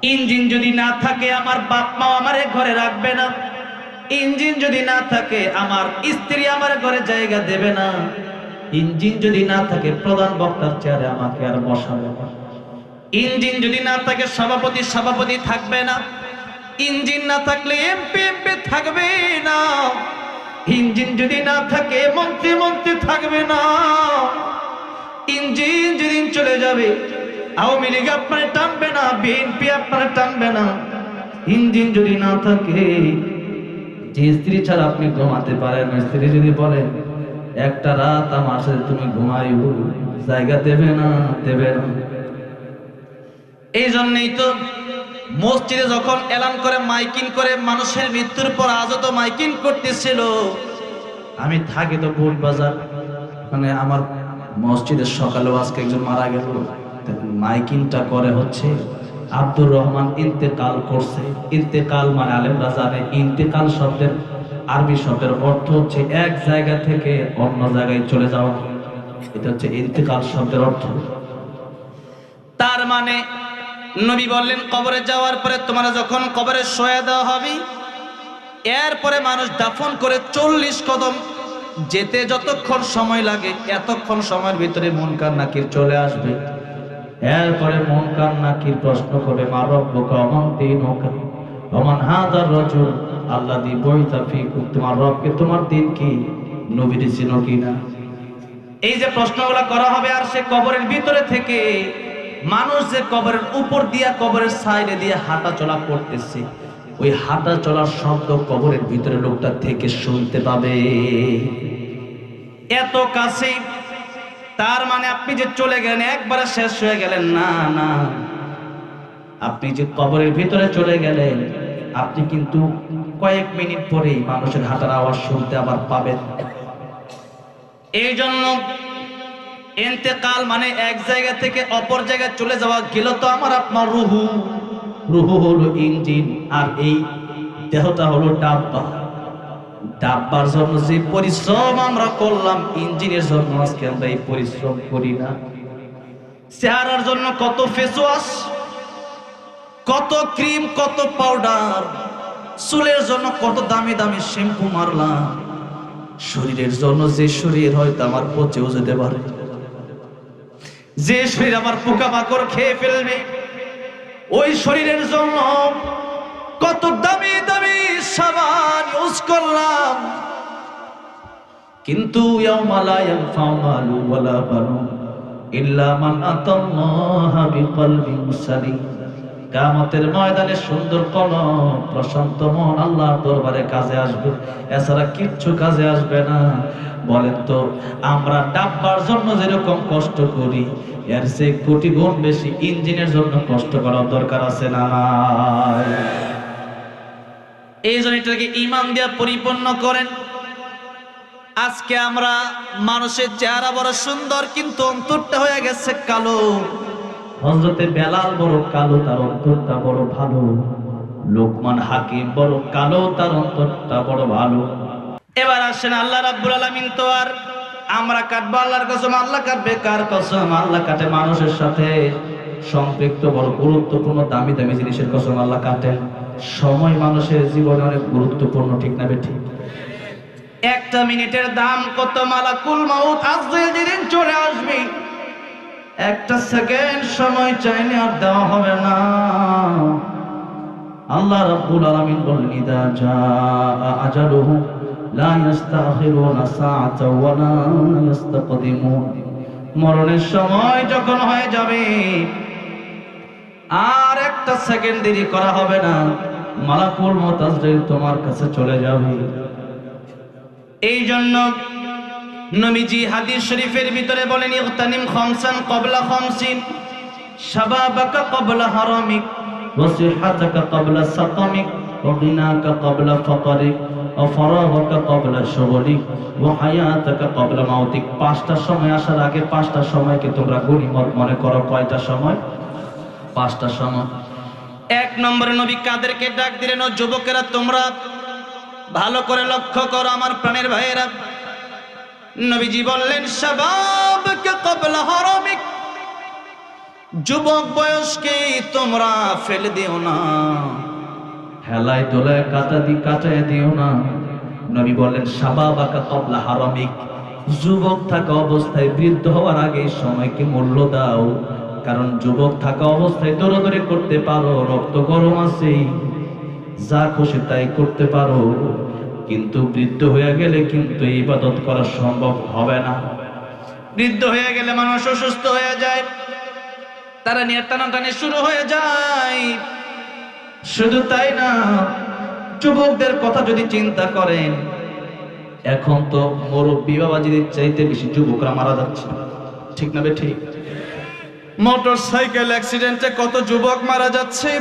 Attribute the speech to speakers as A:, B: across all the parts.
A: Engine যদি না থাকে আমার বাপ মা আমারে ঘরে রাখবে না। ইঞ্জিন যদি না থাকে আমার স্ত্রী আমার ঘরে জায়গা দেবে না। ইঞ্জিন যদি না থাকে প্রধান বক্তার চেয়ারে আমাকে আর বসাবে না। ইঞ্জিন যদি না থাকে সভাপতি থাকবে না। ইঞ্জিন না থাকলে এমপি থাকবে না। ইঞ্জিন যদি না থাকে মন্ত্রী থাকবে না। ইঞ্জিন যেদিন চলে যাবে আওয়ামী লীগ আপনার টানবে না, বিএনপি আপনার টানবে না। ইঞ্জিন যদি না থাকে, যে স্ত্রী ছাড়া আপনি ঘুমাতে পারেন না, স্ত্রী যদি বলেন একটা রাত আমার সাথে তুমি ঘুমাইও, জায়গা দেবে না। এই জন্যই তো মসজিদে যখন এলান করে মাইকিং করে মানুষের মৃত্যুর পর আজও তো মাইকিং করতেছিল। আমি থাকি তো ভোট বাজার, মানে আমার মসজিদের সকালেও আজকে একজন মারা গেল, মাইকিংটা করে হচ্ছে আব্দুর রহমান ইন্তেকাল করছে। ইন্তেকাল মানে আলেমরা জানে ইন্তেকাল শব্দের আরবি শব্দের অর্থ হচ্ছে এক জায়গা থেকে অন্য জায়গায় চলে যাওয়া। এটা হচ্ছে ইন্তেকাল শব্দের অর্থ। তার মানে নবী বললেন কবরে যাওয়ার পরে তোমরা যখন কবরে শোয়া দেওয়া হবে, এরপরে মানুষ দাফন করে 40 কদম যেতে যতক্ষণ সময় লাগে, এতক্ষণ সময়ের ভিতরে মুনকার নাকির চলে আসবে। এরপরে মুনকার নাকির প্রশ্ন করে মা রব্বুকা ওমান দীনুকা ওমান হাযার রাজুল আল্লাযী বুইসা ফীকুম, তোমার রবকে তোমার দিন কি, নবীর চিনো কিনা। এই যে প্রশ্নগুলো করা হবে, আর সে কবরের ভিতরে থেকে মানুষ যে কবরের উপর দিয়া কবরের সাইডে দিয়ে হাঁটা চলা করতেছে, ওই হাঁটা চলার শব্দ কবরের ভিতরে লোকটা থেকে শুনতে পাবে, এত কাছে। তার মানে আপনি যে চলে গেলেন একবারে শেষ হয়ে গেলেন না, না, আপনি যে কবরের ভিতরে চলে গেলেন আপনি কিন্তু কয়েক মিনিট পরেই মানুষের হাঁটার আওয়াজ শুনতে আবার পাবেন। এই জন্য ইন্তেকাল মানে এক জায়গা থেকে অপর জায়গায় চলে যাওয়া, গেল তো আমার আপনার রুহু। রুহু হলো ইঞ্জিন, আর এই দেহটা হলো ডাব্বা। ডাব্বার জন্য যে পরিশ্রম আমরা করলাম, ইঞ্জিনের জন্য আজকে আমরা এই পরিশ্রম করি না। চেহারার জন্য কত ফেস ওয়াশ, কত ক্রিম, কত পাউডার, চুলের জন্য কত দামি দামি শ্যাম্পু মারলাম। শরীরের জন্য যে শরীর হয়তো আমার পচেও যেতে পারে, যে শরীর আমার পোকামাকড় খেয়ে ফেলবে, ওই শরীরের জন্য কত দামি দামি সাবান ইউজ করলাম। কিন্তু ইয়াউমা লা ইয়ানফাউ মালু ওয়ালা বানুন ইল্লা মান আতাল্লাহা বিকলবিন সালিম। কিয়ামতের ময়দানে সুন্দর কলম, প্রশান্ত মন আল্লাহর দরবারে কাজে আসবে, এছাড়া কিচ্ছু কাজে আসবে না। বলেন তো আমরা ডাব্বার জন্য যেরকম কষ্ট করি, এর চেয়ে কোটি গুণ বেশি ইঞ্জিনের জন্য কষ্ট করার দরকার আছে না নাই? এই জন্য এটাকে ঈমান দিয়ে পরিপূর্ণ করেন। আজকে আমরা মানুষের চেহারা বড় সুন্দর, কিন্তু অন্তরটা হয়ে গেছে কালো। হযরতে বেলাল বড় কালো, তার অন্তরটা বড় ভালো। লোকমান হাকিম বড় কালো, তার অন্তরটা বড় ভালো। এবার আসেন আল্লাহ রাব্বুল আলামিন তো আর আমরা কাটবো আল্লাহর কসম, আল্লাহ কাটবে কার কসম? আল্লাহ কাটে মানুষের সাথে সম্পৃক্ত বড় গুরুত্বপূর্ণ দামি দামি জিনিসের কসম আল্লাহ কাটেন। সময় মানুষের জীবনে অনেক গুরুত্বপূর্ণ, ঠিক না বেঠিক? একটা মিনিটের দাম কত? মালাকুল মাউত আজরাইল যেদিন চলে আসবে, একটা সেকেন্ড সময় চাইলে আর দেওয়া হবে না। আল্লাহ রাব্বুল আলামিন বলেন ইদা জাআ আজালুহু লা ইস্তাখিরুনা সাআতাও ওয়া লা ইস্তাকদিমুন। মরণের সময় যখন হয়ে যাবে আর একটা সেকেন্ড দেরি করা হবে না, মালাকুল মাউত আজরাইল তোমার কাছে চলে যাবে। এই জন্য নবীজি হাদিস শরীফের ভিতরে বলেন ইগতানিম খামসান ক্বাবলা খামসিন, শাবাবাকা ক্বাবলা হারামিক, ওয়া সিহহাতাকা ক্বাবলা সাকামিক, ওয়া গিনাকা ক্বাবলা ফাকরিক, ওয়া ফারাগাকা ক্বাবলা শুগলিক, ওয়া হায়াতাকা ক্বাবলা মাউতিক। পাঁচটা সময় আসার আগে পাঁচটা সময়কে তোমরা গনিমত মনে করো। কয়টা সময়? পাঁচটা সময়। এক নম্বরে নবী কাদেরকে ডাক দিলেন? ও যুবকেরা তোমরা ভালো করে লক্ষ্য করো আমার প্রাণের ভাইয়েরা। নবীজি বললেন শাবাবকা ক্বাবলা হারামিক, যুবক বয়সকে তোমরা ফেলে দিও না, হেলায় দোলায় কাটায় দিও না। নবী বলেন শাবাবাকা ক্বাবলা হারামিক, যুবক থাকা অবস্থায় বৃদ্ধ হওয়ার আগে সময়কে মূল্য দাও। কারণ যুবক থাকা অবস্থায় দৌড়াদৌড়ি করতে পারো, রক্ত গরম আছে, যা খুশি তাই করতে পারো, কিন্তু বৃদ্ধ হয়ে গেলে কিন্তু ইবাদত করা সম্ভব হবে না। বৃদ্ধ হয়ে গেলে মানুষ অসুস্থ হয়ে যায়, তারা নিয়ে টানাটানি শুরু হয়ে যায়। শুধু তাই না, যুবকদের কথা যদি চিন্তা করেন, এখন তো মুরব্বী বাবাজিদের চাইতে বেশি যুবকরা মারা যাচ্ছে, ঠিক না ঠিক? মোটর সাইকেল অ্যাক্সিডেন্টে কত যুবক মারা যাচ্ছে,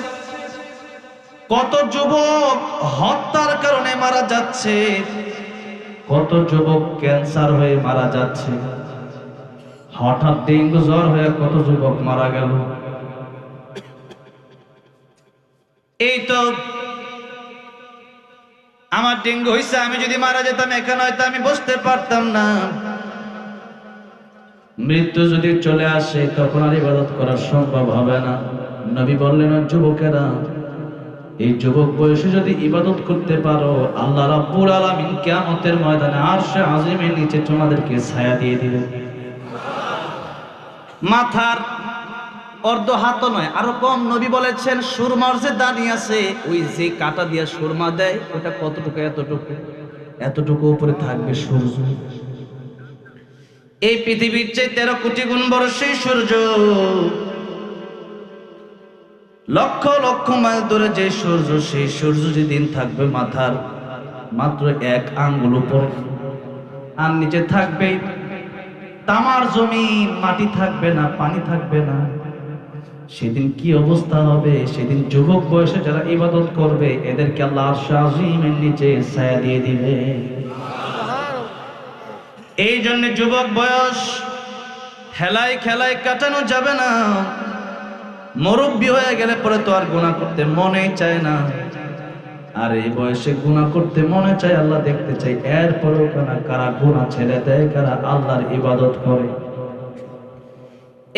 A: কত যুবক হত্যার কারণে মারা যাচ্ছে, কত যুবক ক্যান্সার হয়ে মারা যাচ্ছে, হঠাৎ ডেঙ্গু জ্বর হয়ে কত যুবক মারা গেল। এই তো আমার ডেঙ্গু হয়েছে, আমি যদি মারা যেতাম এখানে হয়তো আমি বসতে পারতাম না। মৃত্যু যদি চলে আসে তখন আর ইবাদত করা সম্ভব হবে না। নবী বললেন, যুবকেরা, এই যুবক বয়সে যদি ইবাদত করতে পারো, আল্লাহ রাব্বুল আলামিন কিয়ামতের ময়দানে আরশে আজিমের নিচে তোমাদেরকে ছায়া দিয়ে দিবেন। মাথার অর্ধ হাত নয়, আরো কম। নবী বলেছেন সুরমার যে দানি আছে, ওই যে কাটা দিয়া সুরমা দেয়, ওটা কতটুকু, এতটুকু উপরে থাকবে সূর্য। এই পৃথিবীর চেয়ে 13 কোটি গুণ বড় সেই সূর্য, লক্ষ লক্ষ মাইল দূরে যে সূর্য, সেই সূর্য যেদিন থাকবে মাথার মাত্র 1 আঙ্গুল উপরে, আর নিচে থাকবে তামার জমিন, মাটি থাকবে না, পানি থাকবে না, সেদিন কি অবস্থা হবে? সেদিন যুবক বয়সে যারা ইবাদত করবে, এদেরকে আল্লাহ আরশে আজিমের নিচে ছায়া দিয়ে দিবে। এই জন্য যুবক বয়স হেলায় খেলায় কাটানো যাবে না। মুরব্বী হয়ে গেলে পরে তো আর গুনাহ করতে মনে চায় না, আর এই বয়সে গুনাহ করতে মনে চায়, আল্লাহ দেখতে চাই। এরপরেও কারা গুনাহ ছেড়ে দেয়, কারা আল্লাহর ইবাদত করে।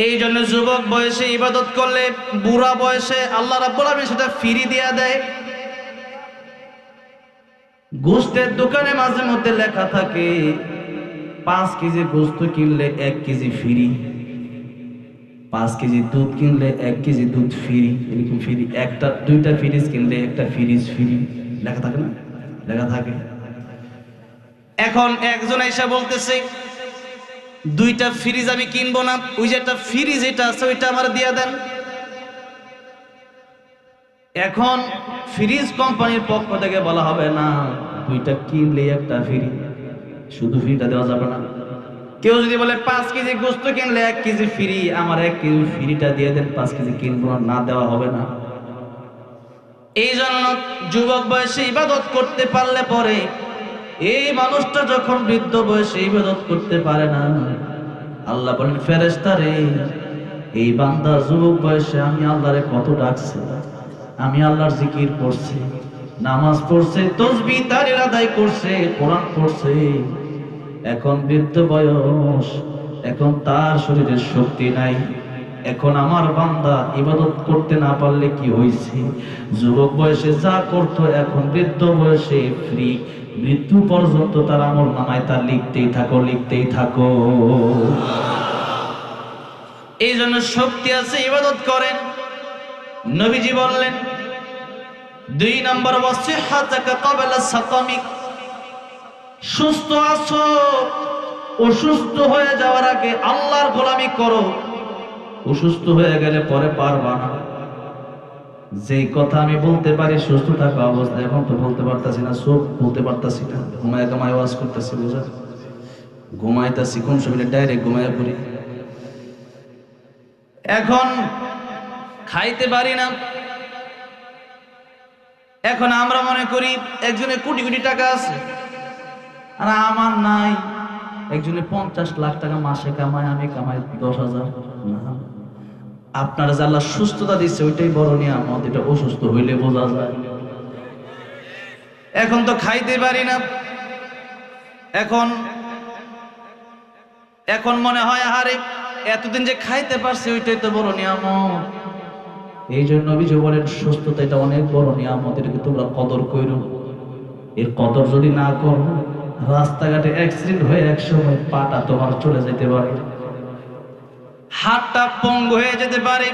A: এই জন্য যুবক বয়সে ইবাদত করলে বুড়া বয়সে আল্লাহ রাব্বুল আলামিন সেটা ফ্রি দিয়া দেয়। গোশতের দোকানে মাঝে মধ্যে লেখা থাকে 5 কেজি গোশত কিনলে 1 কেজি ফ্রি, 5 কেজি দুধ কিনলে 1 কেজি দুধ ফ্রি, এরকম ফ্রি। দুইটা ফ্রিজ কিনলে একটা ফ্রিজ ফ্রি, লেখা থাকে না? লেখা থাকে। এখন একজন এসে বলতেছে 2টা ফ্রিজ আমি কিনবো না, ওই যে একটা ফ্রিজ যেটা আছে ওইটা আমার দিয়ে দেন। এখন ফ্রিজ কোম্পানির পক্ষ থেকে বলা হবে না 2টা কিনলে একটা ফ্রি, শুধু ফ্রিটা দেওয়া যাবে না। কেউ যদি বলে 5 কেজি গোশত কিনলে 1 কেজি ফ্রি, আমার 1 কেজি ফ্রিটা দিয়ে দেন, 5 কেজি কিনবো না, দেওয়া হবে না। এই জন্য যুবক বয়সে ইবাদত করতে পারলে পরে, এই মানুষটা যখন বৃদ্ধ বয়সে ইবাদত করতে পারে না, আল্লাহ বলেন ফেরেশতারে, এই বান্দা যুবক বয়সে আমি আল্লাহরে কত ডাকছে, আমি আল্লাহর জিকির করছি, নামাজ পড়ছে, তাসবিহ তাহলিল আদায় করছে, কোরআন পড়ছে, এখন বৃদ্ধ বয়স, এখন তার শরীরে শক্তি নাই, এখন আমার বান্দা ইবাদত করতে না পারলে কি হয়েছে? যুবক বয়সে যা করতো এখন বৃদ্ধ বয়সে ফ্রি, মৃত্যু পর্যন্ত তার আমল নামায় তার লিখতেই থাকো। এই জন্য শক্তি আছে, ইবাদত করেন। নবীজি বললেন 2 নম্বর ওয়াসিহাতাকা ক্বাবলা সাকামিক, সুস্থ আছো, অসুস্থ হয়ে যাওয়ার আগে আল্লাহর গোলামি করো। অসুস্থ হয়ে গেলে পরে পারবা না। যেই কথা আমি বলতে পারি সুস্থ থাকা অবস্থায়, এখন তো বলতে পারতাছি না, সব বলতে পারতাছি না, ঘুমায় ওয়াজ করতেছি, বুঝা ঘুমাইতাছি, কোন সময় ডাইরেক্ট ঘুমায় পড়ি। এখন খাইতে পারি না। এখন আমরা মনে করি একজনের কোটি কোটি টাকা আছে আর আমার নাই। একজনে 50 লাখ টাকা মাসে কামায়, আমি কামাই 10,000। না, আপনারা যে আল্লাহ সুস্থতা দিচ্ছে ওইটাই বড় নিয়ামত, এটা অসুস্থ হইলে বোঝা যায়। এখন তো খাইতে পারি না। এখন মনে হয় আরে এতদিন যে খাইতে পারছি ওইটাই তো বড় নিয়ামত। এই জন্য নবীজি বলেন সুস্থতা এটা অনেক বড় নিয়ামত, এটাকে তোমরা কদর করো। এর কদর যদি না করো, রাস্তাঘাটে অ্যাক্সিডেন্ট হয়ে এক সময় পাটা তোমার চলে যেতে পারে, হাতটা পঙ্গু হয়ে যেতে পারে,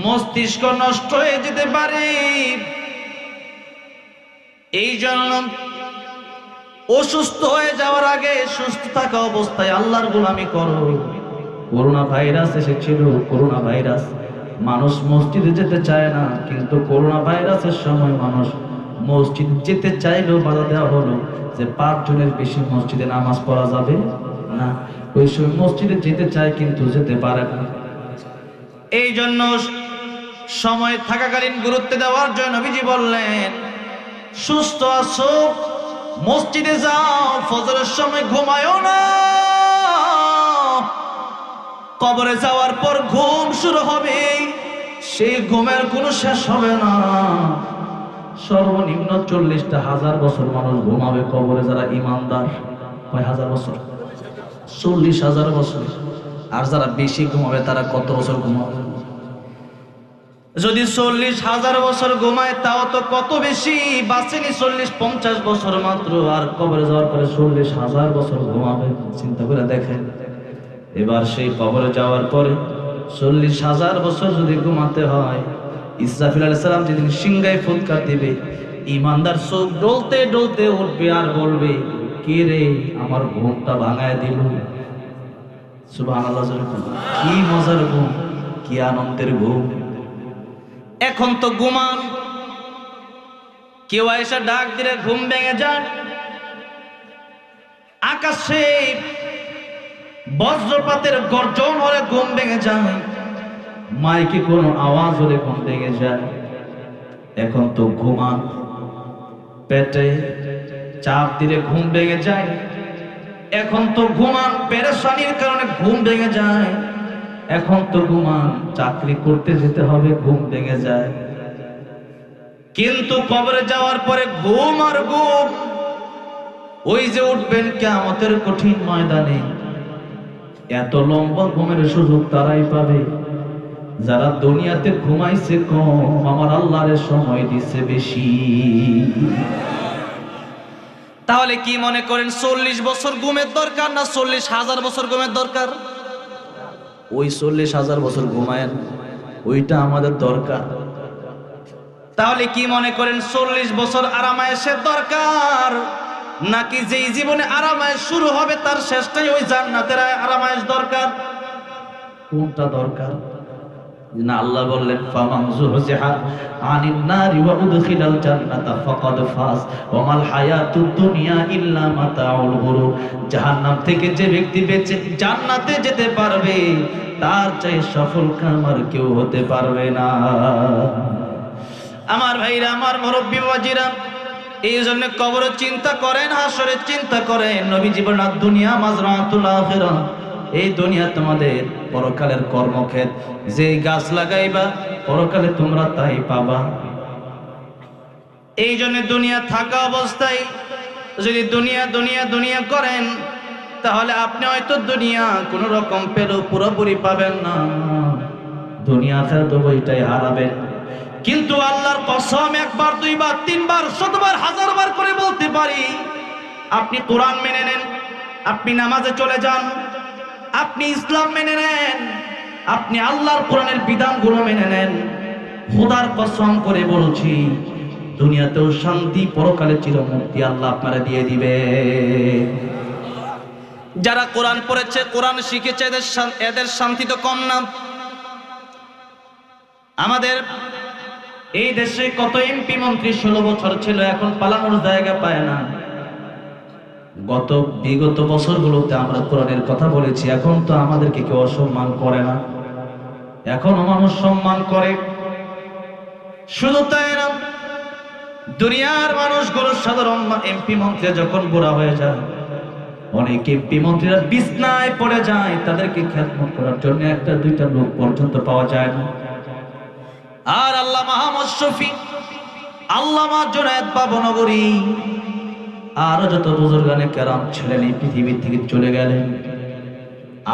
A: মস্তিষ্ক নষ্ট হয়ে যেতে পারে। এই জন্য অসুস্থ হয়ে যাওয়ার আগে সুস্থ থাকা অবস্থায় আল্লাহর গোলামি করো। করোনা ভাইরাস এসেছিল, করোনা ভাইরাস, মানুষ মসজিদে যেতে চায় না, কিন্তু করোনা ভাইরাসের সময় মানুষ মসজিদ যেতে চাইলেও বাধা দেওয়া হলো যে 5 জনের বেশি মসজিদে নামাজ পড়া যাবে না। ওই সময় মসজিদে যেতে চায় কিন্তু যেতে পারে না। এই জন্য সময় থাকাকালীন গুরুত্ব দেওয়ার জন্য নবীজি বললেন সুস্থ আছো মসজিদে যাও, ফজরের সময় ঘুমায়ও না, কবরে যাওয়ার পর ঘুম শুরু হবে, সেই ঘুমের কোনো শেষ হবে না। সর্বনিম্ন 40,000 বছর মানুষ ঘুমাবে কবরে, যারা ইমানদার। কয় হাজার বছর? 40,000 বছর। আর যারা বেশি ঘুমাবে তারা কত বছর ঘুমাবে? যদি 40,000 বছর ঘুমায় তাও তো কত বেশি, বাঁচেনি 40-50 বছর মাত্র, আর কবরে যাওয়ার পরে 40,000 বছর ঘুমাবে। চিন্তা করে দেখেন। এবার সেই কবরে যাওয়ার পরে 40,000 বছর যদি ঘুমাতে হয়, ইসরাফিল আলাইহিস সালাম যেদিন সিংহায় ফুৎকার দিবে, ইমানদার চোখ ডলতে ডলতে উঠবে আর বলবে কে রে আমার ঘুমটা ভাঙায় দিল। সুবহানাল্লাহ। কি মজার ঘুম, কি আনন্দের ঘুম। এখন তো ঘুমান, কেউ এসে ডাক দিলে ঘুম ভেঙে যায়, আকাশে বজ্রপাতের গর্জন হলে ঘুম ভেঙে যায়, মাইকে কোনো আওয়াজ হলে ঘুম ভেঙে যায়। এখন তো ঘুমান, পেটে চাপ দিলে ঘুম ভেঙে যায়। এখন তো ঘুমান, পেরেশানির কারণে ঘুম ভেঙে যায়। এখন তো ঘুমান, চাকরি করতে যেতে হবে, ঘুম ভেঙে যায়। কিন্তু কবরে যাওয়ার পরে ঘুম আর ঘুম। ওই যে উঠবেন কিয়ামতের কঠিন ময়দানে, এত লম্বা ঘুমের সুযোগ তারাই পাবে যারা দুনিয়াতে ঘুমাইছে কম, আমার আল্লাহর সময় দিছে বেশি। তাহলে কি মনে করেন 40 বছর ঘুমের দরকার না 40,000 বছর ঘুমের দরকার? ওই 40,000 বছর ঘুমায়েন, ওইটা আমাদের দরকার। তাহলে কি মনে করেন 40 বছর আরামায়েশের দরকার, নাকি যেই জীবনে আরামায়েশ শুরু হবে তার শেষটাই ওই জান্নাতের আরামায়েশ দরকার? কোনটা দরকার? না, আল্লাহ বললেন ফামান যুহজিহা আনিন নারি ওয়া উদখিলাল জান্নাতা ফাকাদ ফাজ ওয়া মাল হায়াতুদ দুনিয়া ইল্লা মাতাউল গুরুর। জাহান্নাম থেকে যে ব্যক্তি বেঁচে জান্নাতে যেতে পারবে তার চেয়ে সফল কাম আর কেউ হতে পারবে না। আমার ভাইরা, আমার মুরব্বি বাবাজিরা, এই জন্য কবরের চিন্তা করেন, হাসরের চিন্তা করেন। নবীজি বলেন দুনিয়া মাজরাতুল আখিরাহ, এই দুনিয়া তোমাদের পরকালের কর্মক্ষেত, যে গাছ লাগাইবা পরকালে তোমরা তাই পাবা। এই জন্য দুনিয়া থাকা অবস্থায় যদি দুনিয়া দুনিয়া দুনিয়া করেন, তাহলে আপনি হয়তো দুনিয়া কোন রকম পেলেও পুরোপুরি পাবেন না, দুনিয়া আখিরাত দুইটাই হারাবেন। কিন্তু আল্লাহর কসম, একবার, দুইবার, তিনবার, শতবার, হাজারবার করে বলতে পারি, আপনি কোরআন মেনে নেন, আপনি নামাজে চলে যান, আপনি ইসলাম মেনে নেন, আপনি আল্লাহর কোরআনের বিধানগুলো মেনে নেন, খোদার কসম করে বলছি দুনিয়াতেও শান্তি, পরকালে চিরমুক্তি আল্লাহ আপনারা দিয়ে দিবে। যারা কোরআন পড়েছে, কোরআন শিখেছে, এদের শান্তি তো কম না। আমাদের এই দেশে কত এমপি মন্ত্রী 16 বছর ছিল, এখন পালানোর জায়গা পায় না। বিগত বছরগুলোতে আমরা কোরআনের কথা বলেছি, এখন তো আমাদেরকে কেউ অসম্মান করে না, এখনো মানুষ সম্মান করে। শুধু তাই না, দুনিয়ার মানুষগুলো সাধারণ এমপি মন্ত্রী যখন বুড়া হয়ে যায়, অনেক এমপি মন্ত্রীরা বিছনায় পড়ে যায়, তাদেরকে খেদমত করার জন্য একটা দুইটা লোক পর্যন্ত পাওয়া যায় না। আর আল্লামা আহমদ শফী, আল্লামা জুনায়েদ বাবনগরী, আরো যত বুজুর্গানে কেরাম ছিলেন এই পৃথিবী থেকে চলে গেলেন।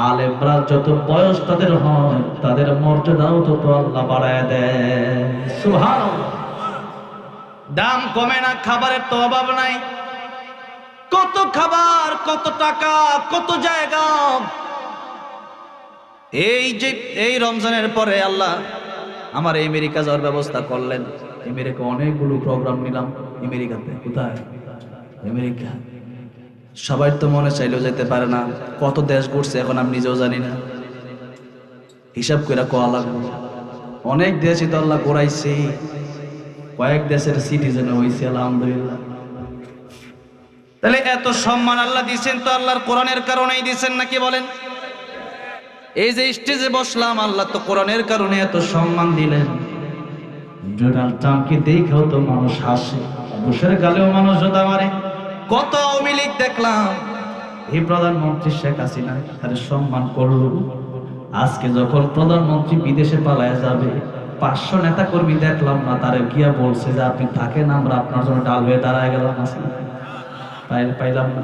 A: আলেমরা যত বয়স তাদের হয় তাদের মর্যাদাও তত আল্লাহ বাড়ায় দেয়। সুবহানাল্লাহ। দাম কমে না, খাবারের তো অভাব নাই। কত খাবার, কত টাকা, কত জায়গা। এই যে এই রমজানের পরে আল্লাহ আমার আমেরিকা যাওয়ার ব্যবস্থা করলেন। আমেরিকা অনেকগুলো প্রোগ্রাম নিলাম। আমেরিকাতে কোথায়? আমেরিকা। সবাই তো মনে চাইলেও যেতে পারে না। কত দেশ ঘুরছে এখন আমি নিজেও জানি না, হিসাব করে কোয়া লাগবে। অনেক দেশই তো আল্লাহ ঘুরাইছে, কয়েক দেশের সিটিজেন হয়েছে আলহামদুলিল্লাহ। তাহলে এত সম্মান আল্লাহ দিচ্ছেন তো আল্লাহর কোরআনের কারণেই দিচ্ছেন নাকি বলেন? এই যে স্টেজে বসলাম আল্লাহ তো কোরআনের কারণে এত সম্মান দিলেন। ডোনাল্ড ট্রাম্পকে দেখেও তো মানুষ হাসে, বুশের গালেও মানুষ জোতা মারে। কত আওয়ামী লীগ দেখলাম, এই প্রধানমন্ত্রী শেখ হাসিনা তার সম্মান করলো। আজকে যখন প্রধানমন্ত্রী বিদেশে পালায় যাবে, 500 নেতা কর্মী দেখলাম না, তারা গিয়া বলছে যে আপনি থাকেন, আমরা আপনার জন্য ডাল হয়ে দাঁড়ায় গেলাম। পাইলাম না।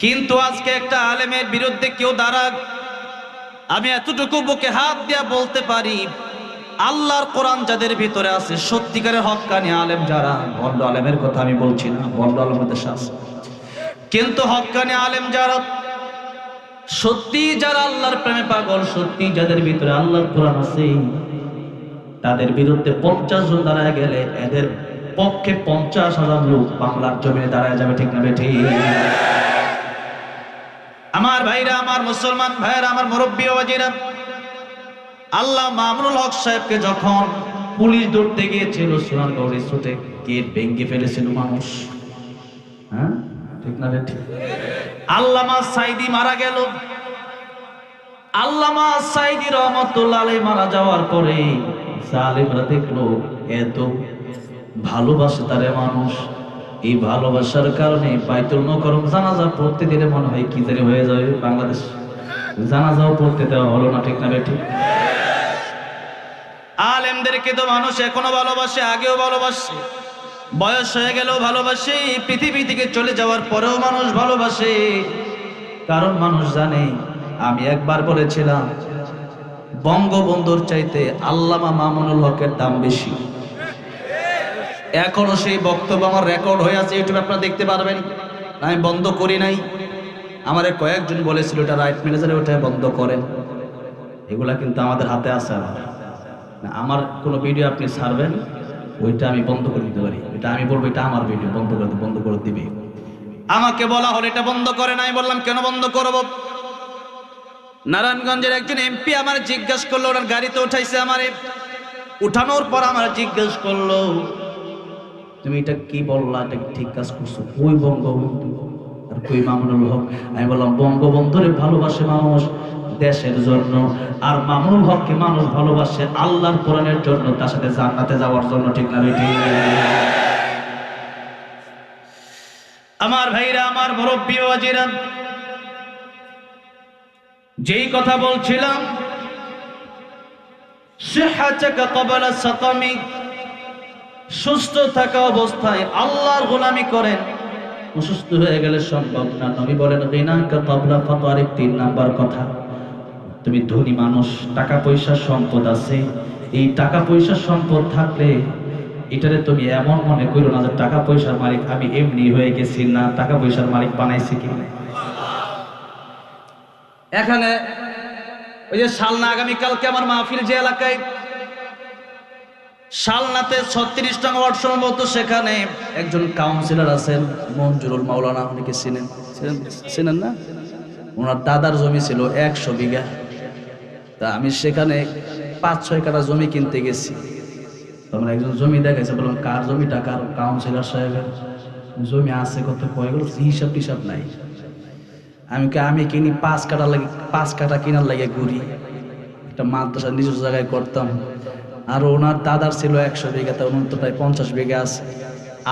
A: কিন্তু আজকে একটা আলেমের বিরুদ্ধে কেউ দাঁড়াক, আমি এতটুকু বুকে হাত দিয়া বলতে পারি, আল্লাহর কোরআন যাদের ভিতরে আছে, সত্যিকারের হক্কানি আলেম যারা, ভণ্ড আলেমের কথা আমি বলছি না, ভণ্ড আলেমের দেশে আছে, কিন্তু হক্কানি আলেম যারা, সত্যি যারা আল্লাহর প্রেমে পাগল, সত্যি যাদের ভিতরে আল্লাহর কোরআন আছে, তাদের বিরুদ্ধে 50 জন দাঁড়ায় গেলে এদের পক্ষে 50,000 লোক বাংলার জমিনে দাঁড়ায় যাবে। ঠিক না বেঠিক? আমার ভাইরা, আমার মুসলমান ভাইরা, আমার মুরব্বী বাবাজিরা, আল্লাহ মামুনুল হক সাহেবকে যখন পুলিশ ধরতে গিয়েছিল সোনারগাঁওয়ের ছুটে গেট ভেঙে ফেলেছিল মানুষ। হ্যাঁ, ঠিক না বেঠিক? আল্লামা সাইদি মারা গেল। আল্লামা সাইদি রহমাতুল্লাহ আলাইহি মারা যাওয়ার পরে জালেমরা দেখলো এত ভালোবাসে তারে মানুষ, এই ভালোবাসার কারণে বাইতুল মুকাররম জানাজা পড়তে দিলে মনে হয় কি জানি হয়ে যাবে বাংলাদেশ, জানাজাও পড়তে দেওয়া হলো না। ঠিক না বেঠিক? আলেমদেরকে তো মানুষ এখনো ভালোবাসে, আগেও ভালোবাসে, বয়স হয়ে গেলেও ভালোবাসে, পৃথিবী থেকে চলে যাওয়ার পরেও মানুষ ভালোবাসে। কারণ মানুষ জানে, আমি একবার বলেছিলাম বঙ্গবন্ধুর চাইতে আল্লামা মামুনুল হকের দাম বেশি। এখনো সেই বক্তব্য আমার রেকর্ড হয়ে আছে, ইউটিউবে আপনারা দেখতে পারবেন। আমি বন্ধ করি নাই। আমার কয়েকজন বলেছিল এটা রাইট ম্যানেজারে ওটাই বন্ধ করেন। এগুলা কিন্তু আমাদের হাতে আছে। আমার কোনো ভিডিও আপনি ছাড়বেন, ওইটা আমি বন্ধ করে দিতে পারি। এটা আমি বলবো এটা আমার ভিডিও, বন্ধ করে দিবে। আমাকে বলা হলো এটা বন্ধ করে নাই। বললাম কেন বন্ধ করব? নারায়ণগঞ্জের একজন এমপি আমার জিজ্ঞাসা করলো, ওনার গাড়িতে উঠাইছে আমারে, উঠানোর পর আমার জিজ্ঞেস করলো তুমি এটা কি বললা, এটা ঠিক কাজ করছো? কই বঙ্গবন্ধু আর কই মামুনুল হক? আমি বললাম বঙ্গবন্ধুরে ভালোবাসে মানুষ দেশের জন্য, আর মামুনুল হককে মানুষ ভালোবাসে আল্লাহর কোরআনের জন্য, তার সাথে জান্নাতে যাওয়ার জন্য। ঠিক না বেঠিক? আমার ভাইরা, আমার মুরব্বী ওয়াজিরা, যেই কথা বলছিলাম সিহাতাকা ক্বাবলা সাকামিক, সুস্থ থাকা অবস্থায় আল্লাহর গোলামি করেন, অসুস্থ হয়ে গেলে সম্ভব না। নবী বলেন গিনাকা ক্বাবলা ফাকারিক। 3 নাম্বার কথা, তুমি ধনী মানুষ, টাকা পয়সা সম্পদ আছে, এই টাকা পয়সা সম্পদ থাকলে এটারে তুমি এমন মনে করো না যে টাকা পয়সার মালিক আমি এমনি হয়ে গেছি, না, টাকা পয়সার মালিক বানাইছে কি? এখানে ওই যে শালনা, আগামীকালকে আমার মাহফিল যে এলাকায়, শালনাতে 36 নং ওয়ার্ড সম্ভবত, সেখানে একজন কাউন্সিলর আছেন মঞ্জুরুল মাওলানা, অনেকে চিনেন না? ওনার দাদার জমি ছিল 100 বিঘা। তা আমি সেখানে 5-6 কাঠা জমি কিনতে গেছি। তোমরা একজন জমি দেখাইছে, বললাম কার জমিটা? কার? কাউন্সিলর সাহেবের জমি আছে কত, কয়েকগুলো হিসাব নাই। আমি কিনি 5 কাঠা লাগে, 5 কাঠা কিনার লাগে ঘুরি, একটা মাদ্রাসা নিজস্ব জায়গায় করতাম। আর ওনার দাদার ছিল 100 বিঘা, তা ওনার তো প্রায় 50 বিঘা আছে।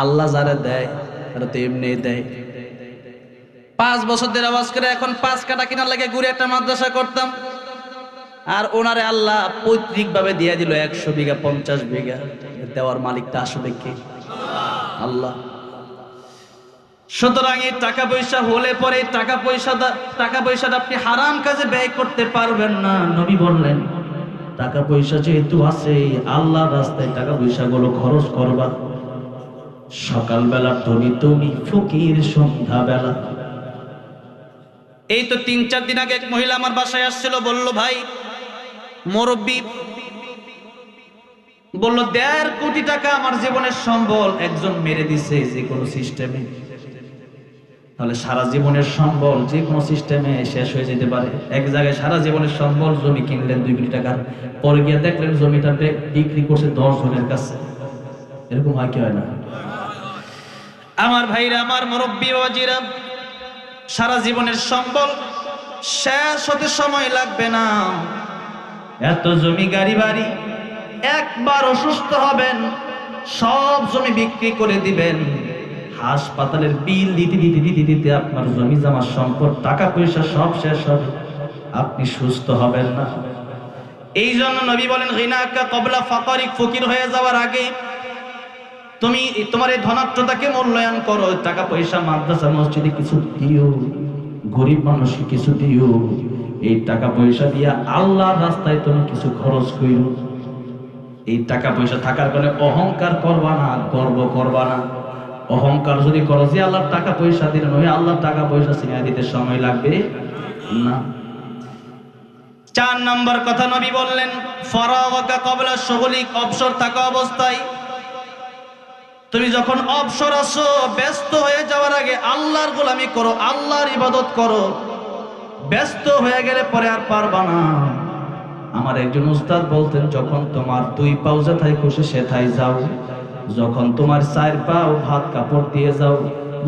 A: আল্লাহ যারা দেয় তারা তো এমনি দেয়। 5 বছর ধরে আওয়াজ করে এখন 5 কাঠা কিনার লাগে ঘুরে একটা মাদ্রাসা করতাম। আর ওনারে আল্লাহ পৈতৃক ভাবে দিয়ে দিল 100 বিঘা, 50 বিঘা। দেওয়ার মালিকটা আসলে কে? আল্লাহ। সুতরাং এই টাকা পয়সা হলে পরে টাকা পয়সাটা আপনি হারাম কাজে ব্যয় করতে পারবেন না। নবী বললেন টাকা পয়সা যেহেতু আছে আল্লাহর রাস্তায় টাকা পয়সাগুলো খরচ করবা। সকালবেলা ধনী তুমি, ফকির সন্ধ্যাবেলা। এই তো 3-4 দিন আগে এক মহিলা আমার বাসায় আসছিল, বলল ভাই মুরব্বী, বলল 1.5 কোটি টাকা আমার জীবনের সম্বল একজন মেরে দিছে যে কোনো সিস্টেমে। তাহলে সারা জীবনের সম্বল যে কোনো সিস্টেমে শেষ হয়ে যেতে পারে। এক জায়গায় সারা জীবনের সম্বল জমি কিনলেন 2 কোটি টাকার, পরে গিয়ে দেখলেন জমিটা বিক্রি করছে 10 জনের কাছে। এরকম হয় কি হয় না? আমার ভাইরা, আমার মুরব্বী বাবাজিরা, সারা জীবনের সম্বল শেষ হতে সময় লাগবে না। এত জমি গাড়ি বাড়ি, একবার অসুস্থ হবেন সব জমি বিক্রি করে দিবেন, হাসপাতালের বিল দিতে দিতে দিতে দিতে আপনার জমি জমা সম্পদ টাকা পয়সা সব শেষ হবে, আপনি সুস্থ হবেন না। এই জন্য নবী বলেন গিনাকা ক্বাবলা ফাকারিক, ফকির হয়ে যাওয়ার আগে তুমি তোমার এই ধনাত্মতাকে মূল্যায়ন করো। টাকা পয়সা মাদ্রাসা মসজিদে কিছু দিও, গরিব মানুষকে কিছু দিও। এই টাকা পয়সা দিয়া আল্লাহর রাস্তায় তুমি কিছু খরচ করো। এই টাকা পয়সা থাকার কারণে অহংকার করবা না, গর্ব করবা না। অহংকার যদি করো যে আল্লাহর টাকা পয়সা দিলেন, ওই আল্লাহর টাকা পয়সা ছিনিয়ে দিতে সময় লাগবে না। 4 নম্বর কথা নবী বললেন ফারাগাকা ক্বাবলা শুগলিক, অবসর থাকা অবস্থায় তুমি যখন অবসর আছো, ব্যস্ত হয়ে যাওয়ার আগে আল্লাহর গোলামি করো, আল্লাহর ইবাদত করো। ব্যস্ত হয়ে গেলে পরে আর পারবা না। আমার একজন উস্তাদ বলতেন, যখন তোমার 2 পাও যেথায় খুশি সেথায় যাও, যখন তোমার 4 পাও ভাত কাপড় দিয়ে যাও,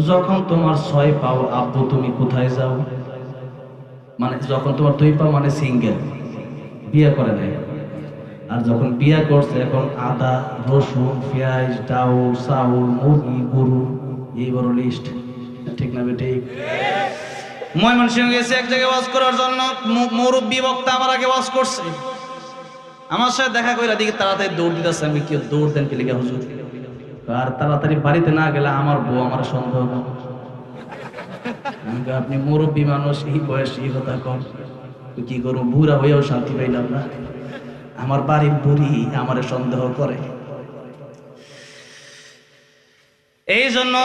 A: যখন তোমার 6 পাও আব্বু তুমি কোথায় যাও। মানে যখন তোমার 2 পাও মানে সিঙ্গেল, বিয়ে করে নাই, আর যখন বিয়ে করছে এখন আদা রসুন পেঁয়াজ ডাউল চাউল মুরগি গরু, এই বড় লিস্ট। ঠিক না বেটে? ময়মনসিংহ গেছে এক জায়গায় ওয়াজ করার জন্য, মুরব্বী বক্তা আমার আগে ওয়াজ করছে, আমার সাথে দেখা করে দিকে তাড়াতাড়ি দৌড় দিতেছে। আমি কি দৌড় দেন পেলে হুজুর? আর তাড়াতাড়ি বাড়িতে না গেলে আমার বউ আমার সন্দেহ। আপনি মুরব্বী মানুষ, এই বয়স এই কথা কন, কি করবো, বুড়া হয়েও শান্তি পাইলাম না। আমার বাড়ির বুড়ি আমার সন্দেহ করে। এই জন্য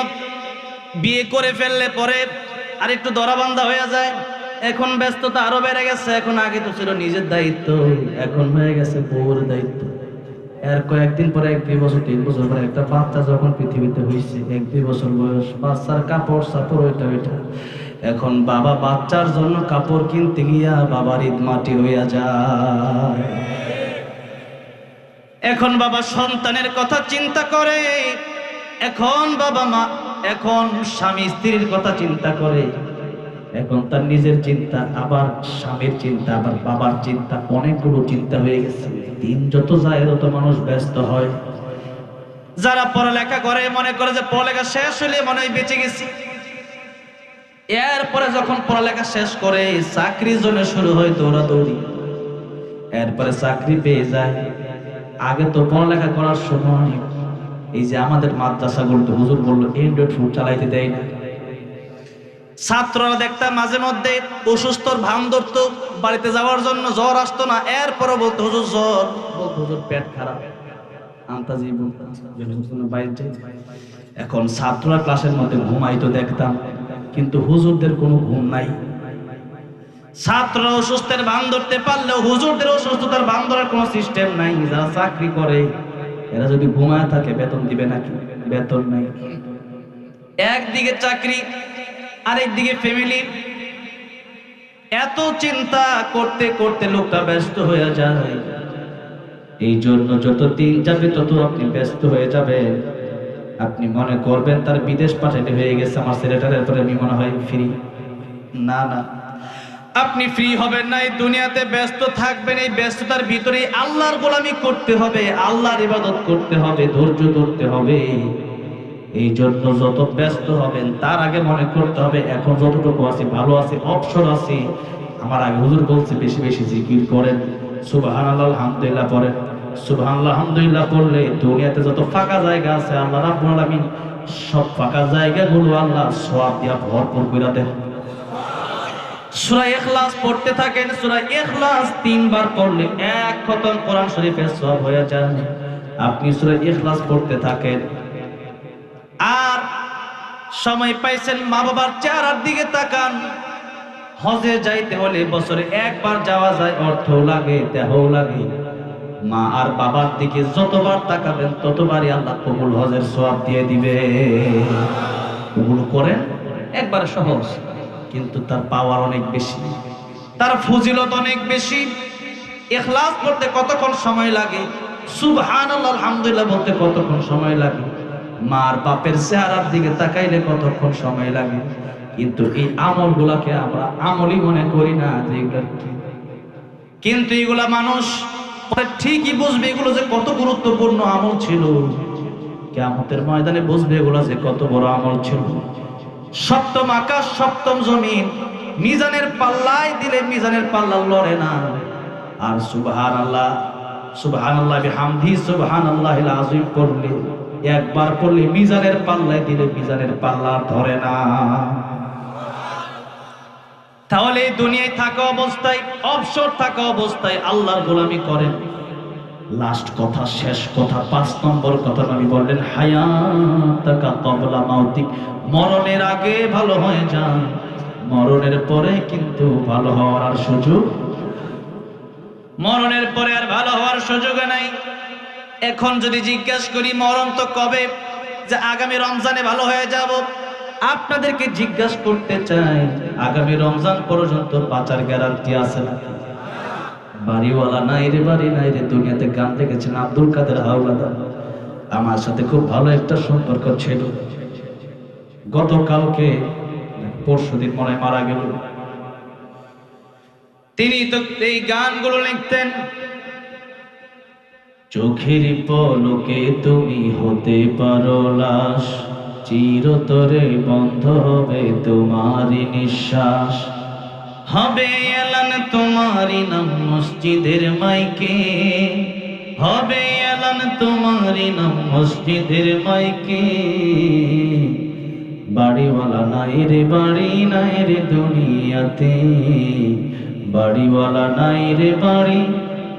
A: বিয়ে করে ফেললে পরে আর একটু দরাবান্ধা হয়ে যায়। এখন ব্যস্ততা আরো বেড়ে গেছে। এখন আগে তো ছিল নিজের দায়িত্ব, এখন হয়ে গেছে বউর দায়িত্ব। এর কয়েকদিন পরে 1-2 বছর 3 বছর পরে একটা বাচ্চা যখন পৃথিবীতে হয়েছে, 1-2 বছর বয়স, বাচ্চার কাপড় সাপড় ওইটা ওইটা। এখন বাবা বাচ্চার জন্য কাপড় কিনতে গিয়া বাবার ঈদ মাটি হইয়া যায়। এখন বাবা সন্তানের কথা চিন্তা করে, এখন বাবা মা, এখন স্বামী স্ত্রীর কথা চিন্তা করে, এখন তার নিজের চিন্তা, আবার স্বামীর চিন্তা, আবার বাবার চিন্তা, অনেকগুলো চিন্তা হয়ে গেছে। দিন যত যায় তত মানুষ ব্যস্ত হয়। যারা পড়ালেখা করে মনে করে যে পড়ালেখা শেষ হলে মনে হয় বেঁচে গেছি। এরপরে যখন পড়ালেখা শেষ করে চাকরির জন্য শুরু হয় দৌড়াদৌড়ি, এরপরে চাকরি পেয়ে যায়। আগে তো পড়ালেখা করার সময় এই যে আমাদের মাদ্রাসাগুলোতে হুজুর বললো অ্যান্ড্রয়েড ফোন চালাইতে দেয় না। ছাত্ররা দেখতাম মাঝে মধ্যে অসুস্থর ভান ধরতো, বাড়িতে যাওয়ার জন্য জ্বর আসতো না, এরপরও বলতো হুজুর জ্বর, বলতো হুজুর পেট খারাপ, আন্তাজি বলতাম বাইরে। এখন ছাত্ররা ক্লাসের মধ্যে ঘুমাইতো দেখতাম, কিন্তু হুজুরদের কোনো ঘুম নাই। ছাত্ররা অসুস্থের ভান ধরতে পারলেও হুজুরদের অসুস্থতার ভান ধরার কোনো সিস্টেম নাই। যারা চাকরি করে এরা যদি ঘুমায় থাকে বেতন দিবে নাকি? বেতন নাই। একদিকে চাকরি, আরেকদিকে ফ্যামিলি, এত চিন্তা করতে করতে লোকটা ব্যস্ত হয়ে যায়। এই জন্য যত দিন যাবে তত আপনি ব্যস্ত হয়ে যাবেন। আপনি মনে করবেন তার বিদেশ পাঠাইতে হয়ে গেছে আমার ছেলেটার, এরপরে আমি মনে হয় ফ্রি। না না, আপনি ফ্রি হবেন না, এই দুনিয়াতে ব্যস্ত থাকবেন। এই ব্যস্ততার ভিতরে আল্লাহর গোলামি করতে হবে, আল্লাহর ইবাদত করতে হবে, ধৈর্য ধরতে হবে। এই জন্য যত ব্যস্ত হবেন তার আগে মনে করতে হবে এখন যতটুকু আছে ভালো আছে, অবসর আছে। আমার আগে হুজুর বলছে বেশি বেশি জিকির করেন, সুবহানাল্লাহ আলহামদুলিল্লাহ পড়েন, সুবহানাল্লাহ আলহামদুলিল্লাহ পড়লে দুনিয়াতে যত ফাঁকা জায়গা আছে আল্লাহ রাব্বুল আলামিন সব ফাঁকা জায়গাগুলো আল্লাহ সওয়াব দিয়া ভরপুর করে দেন। সূরা ইখলাস পড়তে থাকেন, সূরা ইখলাস 3 বার পড়লে এক খতম কোরআন শরীফের সওয়াব হয়ে যায়। আপনি সূরা ইখলাস পড়তে থাকেন। আর সময় পাইছেন মা বাবার চেহারার দিকে তাকান। হজে যাইতে হলে বছরে একবার যাওয়া যায়, অর্থ লাগে, দেহ লাগে। মা আর বাবার দিকে যতবার তাকাবেন ততবারই আল্লাহ কবুল হজের সওয়াব দিয়ে দিবে। কবুল করেন, একবার সহজ, কিন্তু তার পাওয়ার অনেক বেশি, তার ফজিলত অনেক বেশি। ইখলাস পড়তে কতক্ষণ সময় লাগে, সুবহানাল্লাহ আলহামদুলিল্লাহ বলতে কতক্ষণ সময় লাগে, মার বাপের চেহারার দিকে তাকাইলে কতক্ষণ সময় লাগে। কিন্তু এই আমলগুলাকে আমরা আমলই মনে করি না যে এগুলা কি। কিন্তু এগুলা মানুষ ঠিকই বুঝবে এগুলো যে কত গুরুত্বপূর্ণ আমল ছিল। কিয়ামতের ময়দানে বুঝবে এগুলো যে কত বড় আমল ছিল। সপ্তম আকাশ সপ্তম জমিন মিজানের পাল্লায় দিলে মিজানের পাল্লা লড়ে না। আর সুবহানাল্লাহ সুবহানাল্লাহ বিহামদিহি সুবহানাল্লাহিল আযীম পড়লে, একবার পড়লে মিজানের পাল্লায় দিলে মিজানের পাল্লা ধরে না। তাহলে দুনিয়ায় থাকা অবস্থায়, অবসর থাকা অবস্থায় আল্লাহর গোলামি করেন। লাস্ট কথা, শেষ কথা, 5 নম্বর কথা নবী বললেন, হায়াতাকা ক্বাবলা মাউতিক, মরণের আগে ভালো হয়ে যান, মরণের পরে কিন্তু ভালো হওয়ার আর সুযোগ, মরণের পরে আর ভালো হওয়ার সুযোগ নাই। এখন যদি জিজ্ঞাসা করি মরণ তো কবে, যে আগামী রমজানে ভালো হয়ে যাব, আপনাদেরকে জিজ্ঞাসা করতে চাই আগামী রমজান পর্যন্ত বাঁচার গ্যারান্টি আছে না? বাড়িওয়ালা নাই রে, বাড়ি নাই রে। দুনিয়াতে গান দেখেছেন আব্দুল কাদের হাওলাদার, আমার সাথে খুব ভালো একটা সম্পর্ক ছিল। গতকালকে পরশুদিন মনে হয় মারা গেল। তিনি তো এই গানগুলো লিখতেন, চোখের পলকে তুমি হতে পারো লাশ, চিরতরে বন্ধ হবে তোমারই নিঃশ্বাস, হবে এলান তোমারই নাম মসজিদের মাইকে, হবে এলান তোমারই নাম মসজিদের মাইকে। বাড়িওয়ালা নাই রে, বাড়ি নাই রে দুনিয়াতে, বাড়িওয়ালা নাই রে, বাড়ি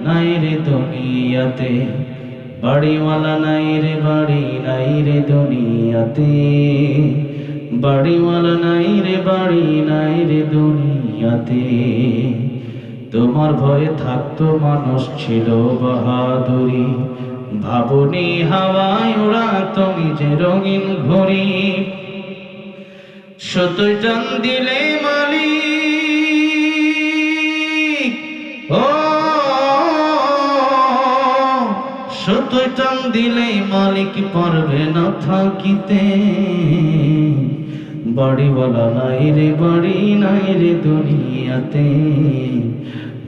A: নাই রে দুনিয়াতে, বাড়িওয়ালা নাই রে, বাড়ি নাই রে দুনিয়াতে, বাড়িওয়ালা নাই রে, বাড়ি নাই রে দুনিয়াতে। তোমার ভয়ে থাকতো মানুষ ছিল বাহাদুরি, ভাবনি হাওয়ায় ওরা তুমি যে রঙিন ঘড়ি, 70 টান দিলে মালিক, ও 70 টান দিলে মালিক পারবে না থাকিতে, বাড়িওয়ালা নাই রে, বাড়ি নাই রে দুনিয়াতে,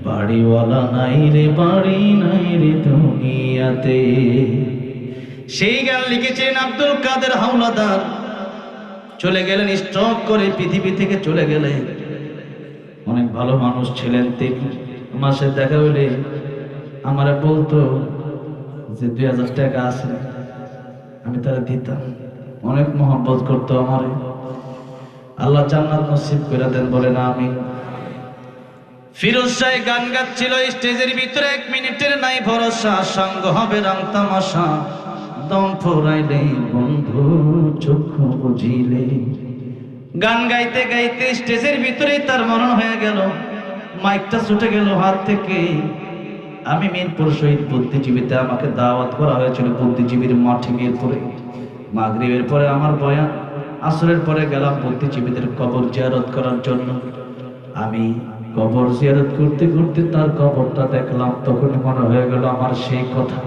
A: বাড়িওয়ালা নাই রে, বাড়ি নাই রে দুনিয়াতে। সেই গান লিখেছেন আব্দুল কাদের হাওলাদার। চলে গেলেন, স্ট্রোক করে পৃথিবী থেকে চলে গেলেন। অনেক ভালো মানুষ ছিলেন তিনি। মাসে দেখা হইলে আমারে বলতো যে 2000 টাকা আছে, আমি তারা দিতাম। অনেক মহব্বত করতো আমারে। আল্লাহ জান্নাত নসিব করে দেন, বলেন আমিন। ফিরোজ শাহ গান গাচ্ছিল স্টেজের ভিতরে, 1 মিনিটের নাই ভরসা, সঙ্গ হবে রং তামাশা, দম ফুরাইলে বন্ধু চক্ষু বুঝিলে। গান গাইতে গাইতে স্টেজের ভিতরেই তার মরণ হয়ে গেল। মাইকটা ছুটে গেল হাত থেকে। আমি মিরপুর শহীদ বুদ্ধিজীবীতে আমাকে দাওয়াত করা হয়েছিল বুদ্ধিজীবীর মাঠে মিরপুরে। মাগরিবের পরে আমার বয়ান, আসরের পরে গেলাম বুদ্ধিজীবীদের কবর জিয়ারত করার জন্য। আমি কবর জিয়ারত করতে করতে তার কবরটা দেখলাম, তখন মনে হয়ে গেল আমার সেই কথা।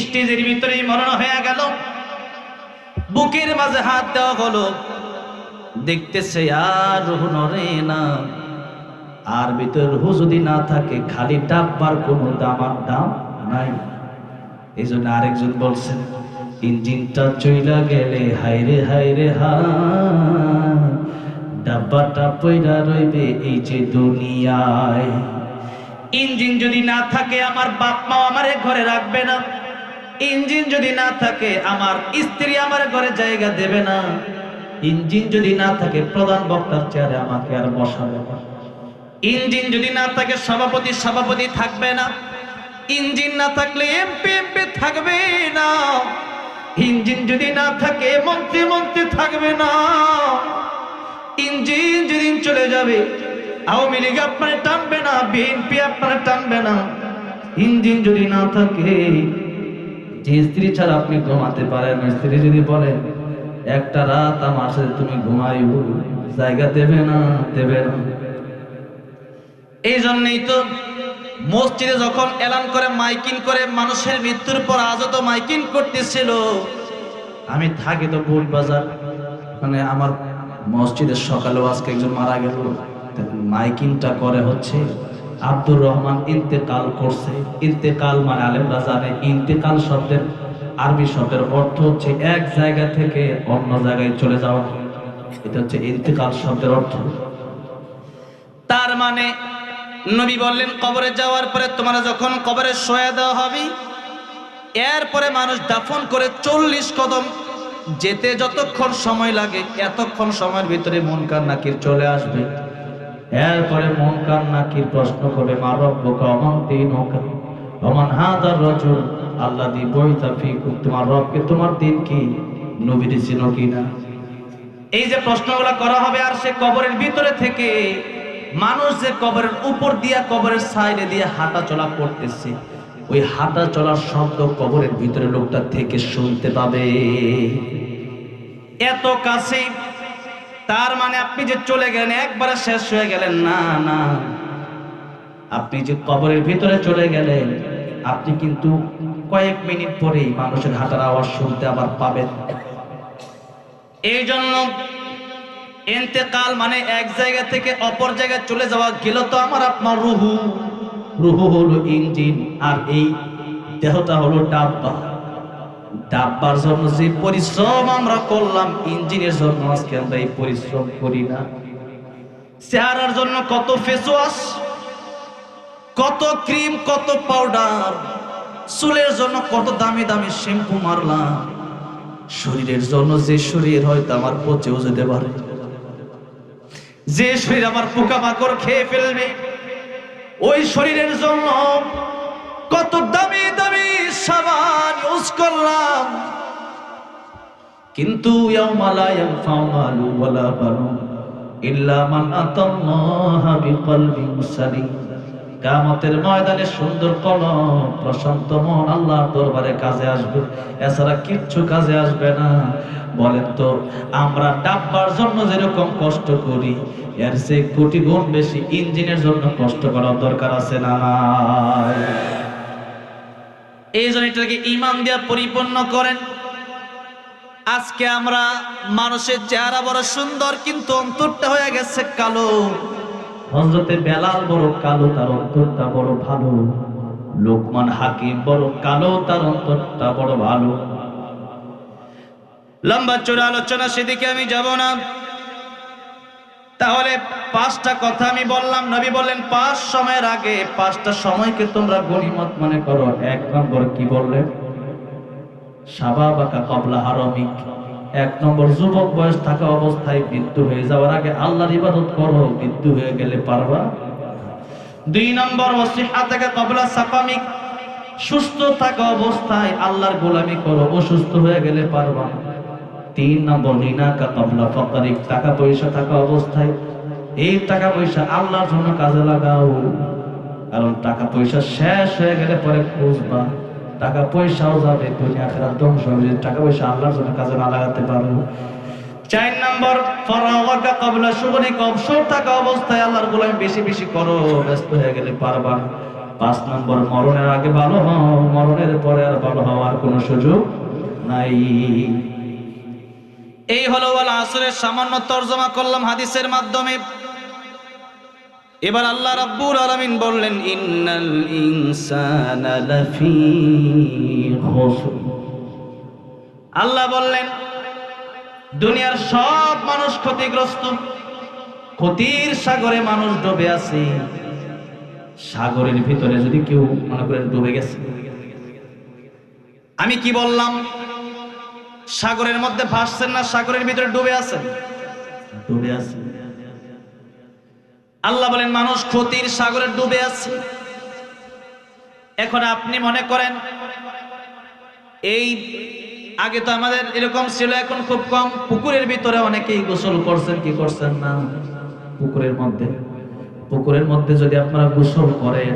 A: স্টেজের ভিতরেই মরণ হয়ে গেল। বুকের মাঝে হাত দেওয়া হলো, দেখতেছে আর রুহ নড়ে না। আর ভিতরে রুহ যদি না থাকে, খালি ডাব্বার কোনো দামার দাম নাই। এই জন্য আরেকজন বলছেন, ইঞ্জিনটা চইলা গেলে হাইরে হাইরে হায়, ডাব্বাটা পয়রা রইবে এই যে দুনিয়ায়। ইঞ্জিন যদি না থাকে আমার বাপ মা আমারে ঘরে রাখবে না। ইঞ্জিন যদি না থাকে আমার স্ত্রী আমার ঘরে জায়গা দেবে না। ইঞ্জিন যদি না থাকে প্রধান বক্তার চেয়ারে আমাকে আর বসাবে না। ইঞ্জিন যদি না থাকে সভাপতি থাকবে না। ইঞ্জিন না থাকলে এমপি থাকবে না। ইঞ্জিন যদি না থাকে মন্ত্রী থাকবে না। ইঞ্জিন যেদিন চলে যাবে আওয়ামী লীগ আপনার টানবে না, বিএনপি আপনার টানবে না। ইঞ্জিন যদি না থাকে, যে স্ত্রী ছাড়া আপনি ঘুমাতে পারেন, স্ত্রী যদি বলেন একটা রাত আমার সাথে তুমি ঘুমাইও, জায়গা দেবে না। এই জন্যই তো মসজিদে যখন এলান করে মাইকিং করে মানুষের মৃত্যুর পর আজও তো মাইকিং করতেছিল। আমি থাকি তো বুট বাজার, মানে আমার মসজিদের সকালেও আজকে একজন মারা গেল, মাইকিংটা করে হচ্ছে আব্দুর রহমান ইন্তেকাল করছে। ইন্তেকাল মানে আলেমরা জানে ইন্তেকাল শব্দের আরবি শব্দের অর্থ হচ্ছে এক জায়গা থেকে অন্য জায়গায় চলে যাওয়া। এটা হচ্ছে ইন্তেকাল শব্দের অর্থ। তার মানে নবী বললেন কবরে যাওয়ার পরে তোমরা যখন কবরে শোয়া দেওয়া হবে, এরপরে মানুষ দাফন করে 40 কদম যেতে যতক্ষণ সময় লাগে, এতক্ষণ সময়ের ভিতরে মুনকার নাকির চলে আসবে। এরপরে মুনকার নাকির প্রশ্ন করে মা রব্বুকা ওমান দীনুকা ওমান হাযার রাজুল আল্লাযী বুইসা ফীকুম, তোমার রবকে তোমার দিন কি, নবীর চিনো কিনা। এই যে প্রশ্নগুলো করা হবে, আর সে কবরের ভিতরে থেকে মানুষ যে কবরের উপর দিয়া কবরের সাইডে দিয়ে হাঁটা চলা করতেছে, ওই হাঁটা চলার শব্দ কবরের ভিতরে লোকটা থেকে শুনতে পাবে, এত কাছে। তার মানে আপনি যে চলে গেলেন একবারে শেষ হয়ে গেলেন না, আপনি যে কবরের ভিতরে চলে গেলেন, আপনি কিন্তু কয়েক মিনিট পরেই মানুষের হাঁটার আওয়াজ শুনতে আবার পাবেন। এই জন্য ইন্তেকাল মানে এক জায়গা থেকে অপর জায়গায় চলে যাওয়া। গেল তো আমার আপনার রুহু হলো ইঞ্জিন, আর এই দেহটা হলো ডাব্বা। ডাব্বার জন্য যে পরিশ্রম আমরা করলাম, ইঞ্জিনের জন্য আজকে আমরা এই পরিশ্রম করি না। চেহারার জন্য কত ফেস ওয়াশ, কত ক্রিম, কত পাউডার, চুলের জন্য কত দামি দামি শ্যাম্পু মারলাম। শরীরের জন্য যে শরীর হয়তো আমার পচেও যেতে পারে, যে শরীর আমার পোকামাকড় খেয়ে ফেলবে, ওই শরীরের জন্য কত দামি দামি সাবান ইউজ করলাম। কিন্তু ইয়াউমা লা ইয়ানফাউ মালু ওয়ালা বানুন ইল্লা মান আতাল্লাহা বিকলবিন সালিম। কিয়ামতের ময়দানে সুন্দর কলম, প্রশান্ত মন আল্লাহর দরবারে কাজে আসবে, এছাড়া কিচ্ছু কাজে আসবে না। বলেন তো, আমরা ডাব্বার জন্য যেরকম কষ্ট করি, এর চেয়ে কোটি গুণ বেশি ইঞ্জিনের জন্য কষ্ট করার দরকার আছে না নাই? এই জন্য এটাকে ঈমান দিয়ে পরিপূর্ণ করেন। আজকে আমরা মানুষের চেহারা বড় সুন্দর, কিন্তু অন্তরটা হয়ে গেছে কালো। হযরতে বেলাল বড় কালো, তার অন্তরটা বড় ভালো। লোকমান হাকিম বড় কালো, তার অন্তরটা বড় ভালো। লম্বা চূড়া আলোচনা সেদিকে আমি যাব না। তাহলে 5টা কথা আমি বললাম। নবী বললেন 5 সময়ের আগে 5টা সময়কে তোমরা গনিমত মনে করো। 1 নম্বর কি বললেন? শাবাবাকা ক্বাবলা হারামিক। 1 নম্বর যুবক বয়স থাকা অবস্থায় মৃত্যু হয়ে যাওয়ার আগে আল্লাহর ইবাদত করো, মৃত্যু হয়ে গেলে পারবা। 2 নম্বর ওয়াসিহাতাকা ক্বাবলা সাকামিক। সুস্থ থাকা অবস্থায় আল্লাহর গোলামি করো, অসুস্থ হয়ে গেলে পারবা। 3 নম্বর গিনাকা ক্বাবলা ফাকরিক। টাকা পয়সা থাকা অবস্থায় এই টাকা পয়সা আল্লাহর জন্য কাজে লাগাও, কারণ টাকা পয়সা শেষ হয়ে গেলে পরে খুঁজবা, টাকা পয়সাও যাবে, দুনিয়া আখিরাত ধ্বংস হবে। টাকা পয়সা আল্লাহর জন্য কাজে না লাগাতে পারো। 4 নম্বর ফারাগাকা ক্বাবলা শুগলিক। অবসর থাকা অবস্থায় আল্লাহর গোলামি বেশি বেশি করো, ব্যস্ত হয়ে গেলে পারবা। 5 নম্বর মরণের আগে ভালো হও, মরণের পরে আর ভালো হওয়ার কোনো সুযোগ নাই। এই হলো ওয়াল আসরের সামান্য তরজমা করলাম হাদিসের মাধ্যমে। এবার আল্লাহ রাব্বুল আলামিন বললেন ইন্নাল ইনসানা লাফি খুসর। আল্লাহ বললেন দুনিয়ার সব মানুষ ক্ষতিগ্রস্ত, ক্ষতির সাগরে মানুষ ডুবে আছে। সাগরের ভিতরে যদি কেউ মনে করেন ডুবে গেছে, আমি কি বললাম? সাগরের মধ্যে ভাসছেন না সাগরের ভিতরে ডুবে আছেন? ডুবে আছে। আল্লাহ বলেন মানুষ ক্ষতির সাগরে ডুবে আছে। এখন আপনি মনে করেন এই আগে তো আমাদের এরকম ছিল, এখন খুব কম। পুকুরের ভিতরে অনেকেই গোসল করছেন, কি করছেন না? পুকুরের মধ্যে যদি আপনারা গোসল করেন,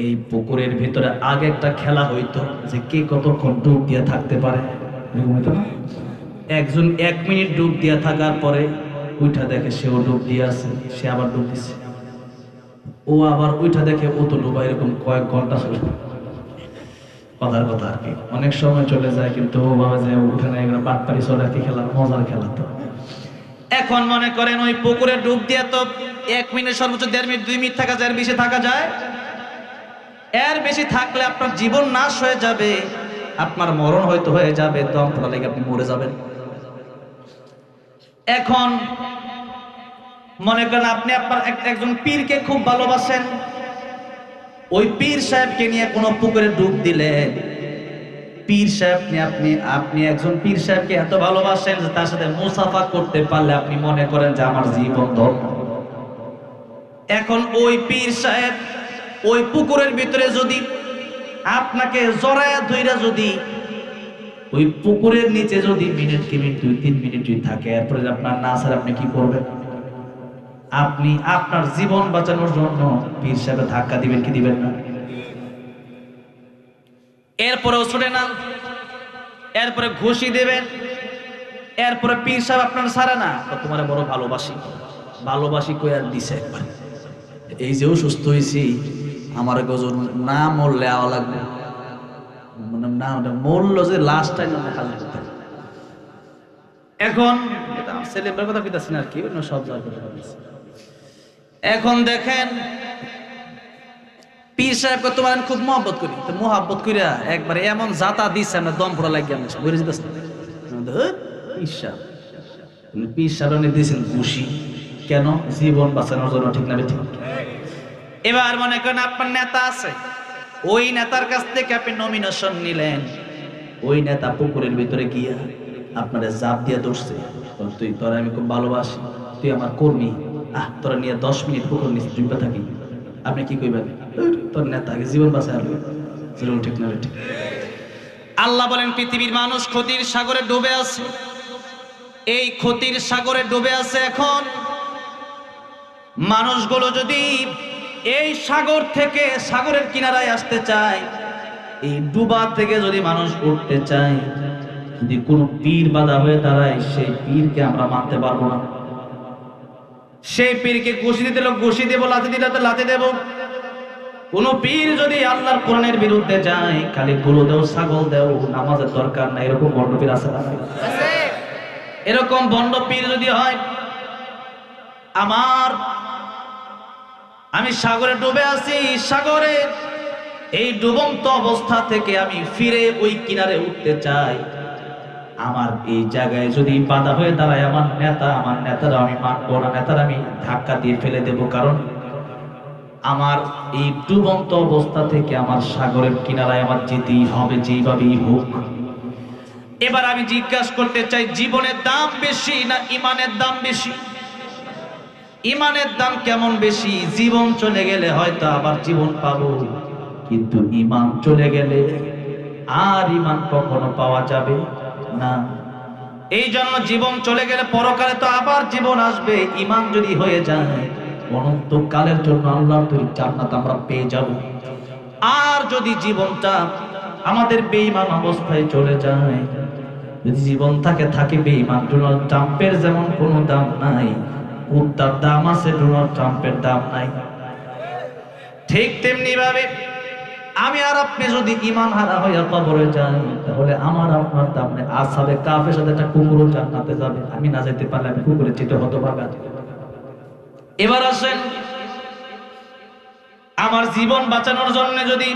A: এই পুকুরের ভিতরে আগে একটা খেলা হইতো যে কে কতক্ষণ ডুব দিয়ে থাকতে পারে। একজন 1 মিনিট ডুব দিয়ে থাকার পরে উঠা দেখে সেও ডুব দিয়ে আছে, সে আবার ডুব দিচ্ছে, ও আবার উঠা দেখে ও তো ডুবা, এরকম কয়েক ঘন্টা চলে। কথার কথা আর কি, অনেক সময় চলে যায়, কিন্তু ও ভাবে যে উঠে না, এগুলো বাটপারি চলাকি খেলা, মজার খেলা। তো এখন মনে করেন ওই পুকুরে ডুব দিয়ে তো 1 মিনিট, সর্বোচ্চ 1.5 মিনিট 2 মিনিট থাকা যায়, এর বেশি থাকা যায়? এর বেশি থাকলে আপনার জীবন নাশ হয়ে যাবে, আপনার মরণ হয়তো হয়ে যাবে, দম ফেলা লেগে আপনি মরে যাবেন। এখন মনে করেন আপনি আপনার একজন পীরকে খুব ভালোবাসেন, ওই পীর সাহেবকে নিয়ে কোনো পুকুরে ডুব দিলেন। পীর সাহেব আপনি একজন পীর সাহেবকে এত ভালোবাসেন যে তার সাথে মুসাফা করতে পারলে আপনি মনে করেন যে আমার জীবন ধন্য। এখন ওই পীর সাহেব ওই পুকুরের ভিতরে যদি আপনাকে জড়ায়া ধইরা যদি ওই পুকুরের নিচে যদি মিনিট 2-3 মিনিট যদি থাকে, এরপরে আপনার না স্যার আপনি কি করবেন? আপনি আপনার জীবন বাঁচানোর জন্য পীর সাহেবের ধাক্কা দিবেন কি দিবেন না? এরপরেও ছুটে না, এরপরে ঘুষি দেবেন, এরপরে পীর সাহেব আপনার ছাড়ে না, তোমার বড় ভালোবাসি কই আর দিছে একবার, এই যে অসুস্থ হয়েছি আমার গজর না মরলে আওয়া লাগবে, মানে না মরল যে লাস্ট টাইম হাজির করতে। এখন ছেলেটার কথা কইতাছি না আর কি, অন্য সব জায়গায়। এখন দেখেন পীর সাহেবকে তোমার খুব মহব্বত করি, তো মহব্বত করিয়া একবারে এমন জাতা দিচ্ছে আমরা দম ফোড়া লাগিয়ে আমরা বুঝে যেতেছ না। পীর সাহেব দিয়েছেন ঘুষি, কেন? জীবন বাঁচানোর জন্য, ঠিক না ঠিক? এবার মনে করেন আপনার নেতা আছে, ওই নেতার কাছ থেকে আপনি নমিনেশন নিলেন, ওই নেতা পুকুরের ভিতরে গিয়া আপনারা জাপ দিয়া ধরছে, তুই তোরা আমি খুব ভালোবাসি, তুই আমার কর্মী, তোরা নিয়ে 10 মিনিট পুকুর নিচে ডুবে থাকি, আপনি কি কইবেন? তোর নেতাকে জীবন বাঁচায়, ঠিক না ঠিক? আল্লাহ বলেন পৃথিবীর মানুষ ক্ষতির সাগরে ডুবে আছে, এই ক্ষতির সাগরে ডুবে আছে। এখন মানুষগুলো যদি এই সাগর থেকে সাগরের কিনারায় আসতে চায়, এই ডুবা থেকে যদি মানুষ উঠতে চায়, যদি কোনো পীর বাধা হয়ে দাঁড়ায়, সেই পীরকে আমরা মানতে পারবো না। সেই পীরকে ঘুষি দিতে ঘুষি দেবো, লাথি দিলে লাথি দেব। কোন পীর যদি আল্লাহর কোরআনের বিরুদ্ধে যায়, খালি গরু দেও, ছাগল দেও, নামাজের দরকার নাই, এরকম বন্ড পীর আছে না? এরকম বন্ড পীর যদি হয়, আমি সাগরে ডুবে আছি, সাগরে এই ডুবন্ত অবস্থা থেকে আমি ফিরে ওই কিনারে উঠতে চাই, আমার এই জায়গায় যদি বাধা হয়ে দাঁড়ায় আমার নেতারা আমি মানবো না, নেতারা আমি ধাক্কা দিয়ে ফেলে দেব। কারণ আমার এই ডুবন্ত অবস্থা থেকে আমার সাগরের কিনারায় আমার যেতেই হবে, যেভাবেই হোক। এবার আমি জিজ্ঞাসা করতে চাই, জীবনের দাম বেশি না ইমানের দাম বেশি? ইমানের দাম কেমন বেশি? জীবন চলে গেলে হয়তো আবার জীবন পাবো, কিন্তু ইমান চলে গেলে আর ইমান কখনো পাওয়া যাবে না। এই জন্য জীবন চলে গেলে পরকালে তো আবার জীবন আসবে। ইমান যদি হয়ে যায়, অনন্তকালের জন্য আল্লাহর তৈরি জান্নাত আমরা পেয়ে যাব। আর যদি জীবনটা আমাদের বেঈমান অবস্থায় চলে যায়, যদি জীবন থাকে বেঈমান, ডোনাল্ড ট্রাম্পের যেমন কোনো দাম নাই, কুত্তার দাম আছে, ডোনাল্ড ট্রাম্পের দাম নাই। ঠিক তেমনি ভাবে আমি আর আপনি যদি ইমান হারা হইয়া কবরে যাই, তাহলে আমার আপনার দাম নেই। আসহাবে কাফের সাথে একটা কুকুরও জান্নাতে যাবে, আমি না যেতে পারলে আমি কুকুরের চিতে হতভাগা। এবার আসেন, আমার জীবন বাঁচানোর জন্য যদি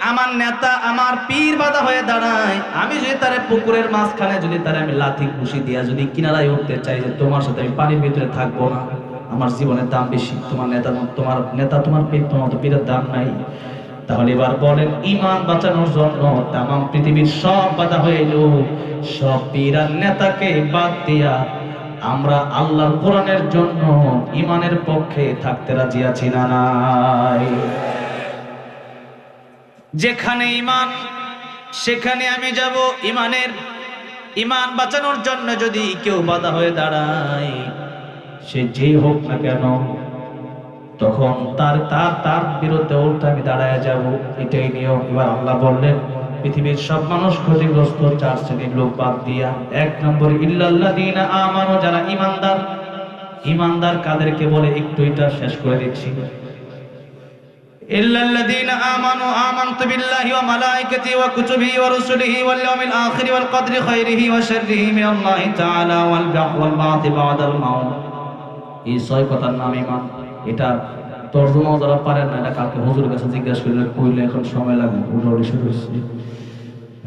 A: আমার নেতা, আমার পীর বাধা হয়ে দাঁড়ায়, আমি যদি তারে পুকুরের মাঝখানে যদি তারে আমি লাথি ঘুষি দিয়া যদি কিনারায় উঠতে চাই যে তোমার সাথে আমি পানির ভিতরে থাকবো না, আমার জীবনের দাম বেশি, তোমার নেতা তোমার পীরের দাম নাই। তাহলে এবার বলেন, ঈমান বাঁচানোর জন্য তামাম পৃথিবীর সব বাধা হয়ে এলো, সব পীর আর নেতাকে বাদ দিয়া আমরা আল্লাহর কোরআনের জন্য ঈমানের পক্ষে থাকতে রাজি আছি না নাই? যেখানে ঈমান সেখানে আমি যাব। ঈমান বাঁচানোর জন্য যদি কেউ বাধা হয়ে দাঁড়ায়, সে যে হোক না কেন, তখন তার বিরুদ্ধে উল্টা আমি দাঁড়ায় যাব, এটাই নিয়ম। এবার আল্লাহ বললেন, পৃথিবীর সব মানুষ ক্ষতিগ্রস্ত 4 শ্রেণীর লোক বাদ দিয়া। 1 নম্বর ইল্লাল্লাযীনা আমানু, যারা ঈমানদার। ঈমানদার কাদেরকে বলে একটু এটা শেষ করে দিচ্ছি। ইল্লাল্লাযীনা আমানু আমানতু বিল্লাহি ওয়া মালাইকাতিহি ওয়া কুতুবিহি ওয়া রুসুলিহি ওয়াল ইয়াউমিল আখির ওয়াল কদরি খাইরিহি ওয়া শাররিহি মিনাল্লাহি তাআলা ওয়াল বা'থি বা'দাল মাউত। এই 6 কথার নাম ঈমান। এটা তরজমা যারা পারেন না, এটা কালকে হুজুরের কাছে জিজ্ঞাসা করলে কইলে এখন সময় লাগবে, উড়াউড়ি শুরু হচ্ছে।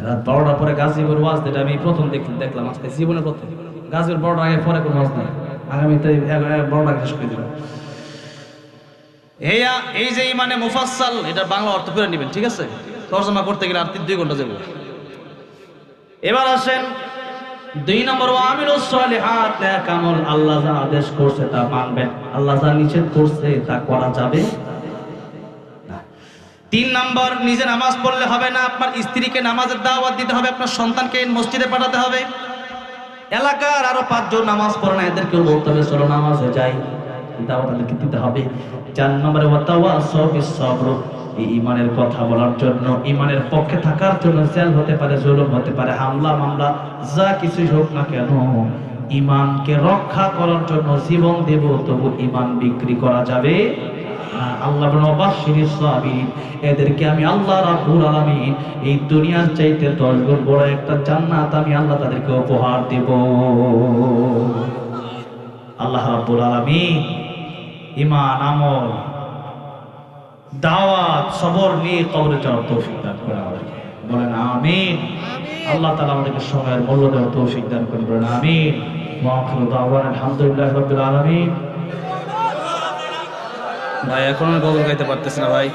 A: রাত 12টার পরে গাজীপুর ওয়াজ, যেটা আমি প্রথম দেখলাম আজকে জীবনে প্রথম। গাজীপুর 12টার আগে পরে কোনো ওয়াজ নাই, আগামীতে 12টা শেষ করে দিলাম। এই যে ইমানে মুফাসসাল, এটা বাংলা অর্থ করে নেবেন, ঠিক আছে? তরজমা করতে গেলে আর 2 ঘন্টা যাবে। এবার আসেন 2 নম্বর, ওয়ামিলুস সলিহাত, নেক আমল। আল্লাহ যা আদেশ করছে তা মানবেন, আল্লাহ যা নিষেধ করছে তা করা যাবে না। 3 নম্বর, নিজে নামাজ পড়লে হবে না, আপনার স্ত্রীকে নামাজের দাওয়াত দিতে হবে, আপনার সন্তানকে মসজিদে পাঠাতে হবে। এলাকার আরো 5 জন নামাজ পড়ে না, এদেরকেও বলতে হবে চলো নামাজে যাই, দাওয়াত তাদেরকে দিতে হবে। 4 নম্বরে ওয়াতাওয়াসাউ বিস সবর, এই ঈমানের কথা বলার জন্য, ঈমানের পক্ষে থাকার জন্য জেল হতে পারে, জুলুম হতে পারে, হামলা মামলা যা কিছুই হোক না কেন, ঈমানকে রক্ষা করার জন্য জীবন দেব, তবু ঈমান বিক্রি করা যাবে না। আল্লাহ বলেন ওয়াবাশশিরিস সাবিরিন, এদেরকে আমি আল্লাহ রাব্বুল আলামিন এই দুনিয়ার চাইতে 10 গুণ বড় একটা জান্নাত আমি আল্লাহ তাদেরকে উপহার দেব। আল্লাহ রাব্বুল আলামিন ঈমান, আমল, দাওয়াত, সবর নিয়ে কবরে যাওয়ার তৌফিক দান করেন আমাদেরকে, বলেন আমিন। আল্লাহ তাআলা আমাদেরকে সময়ের মূল্য দেওয়ার তৌফিক দান করেন, বলেন আমিন। ওয়া আখিরু দাওয়ানা আলহামদুলিল্লাহি রাব্বিল আলামিন। ভাই এখন গজল গাইতে পারতেছি না ভাই।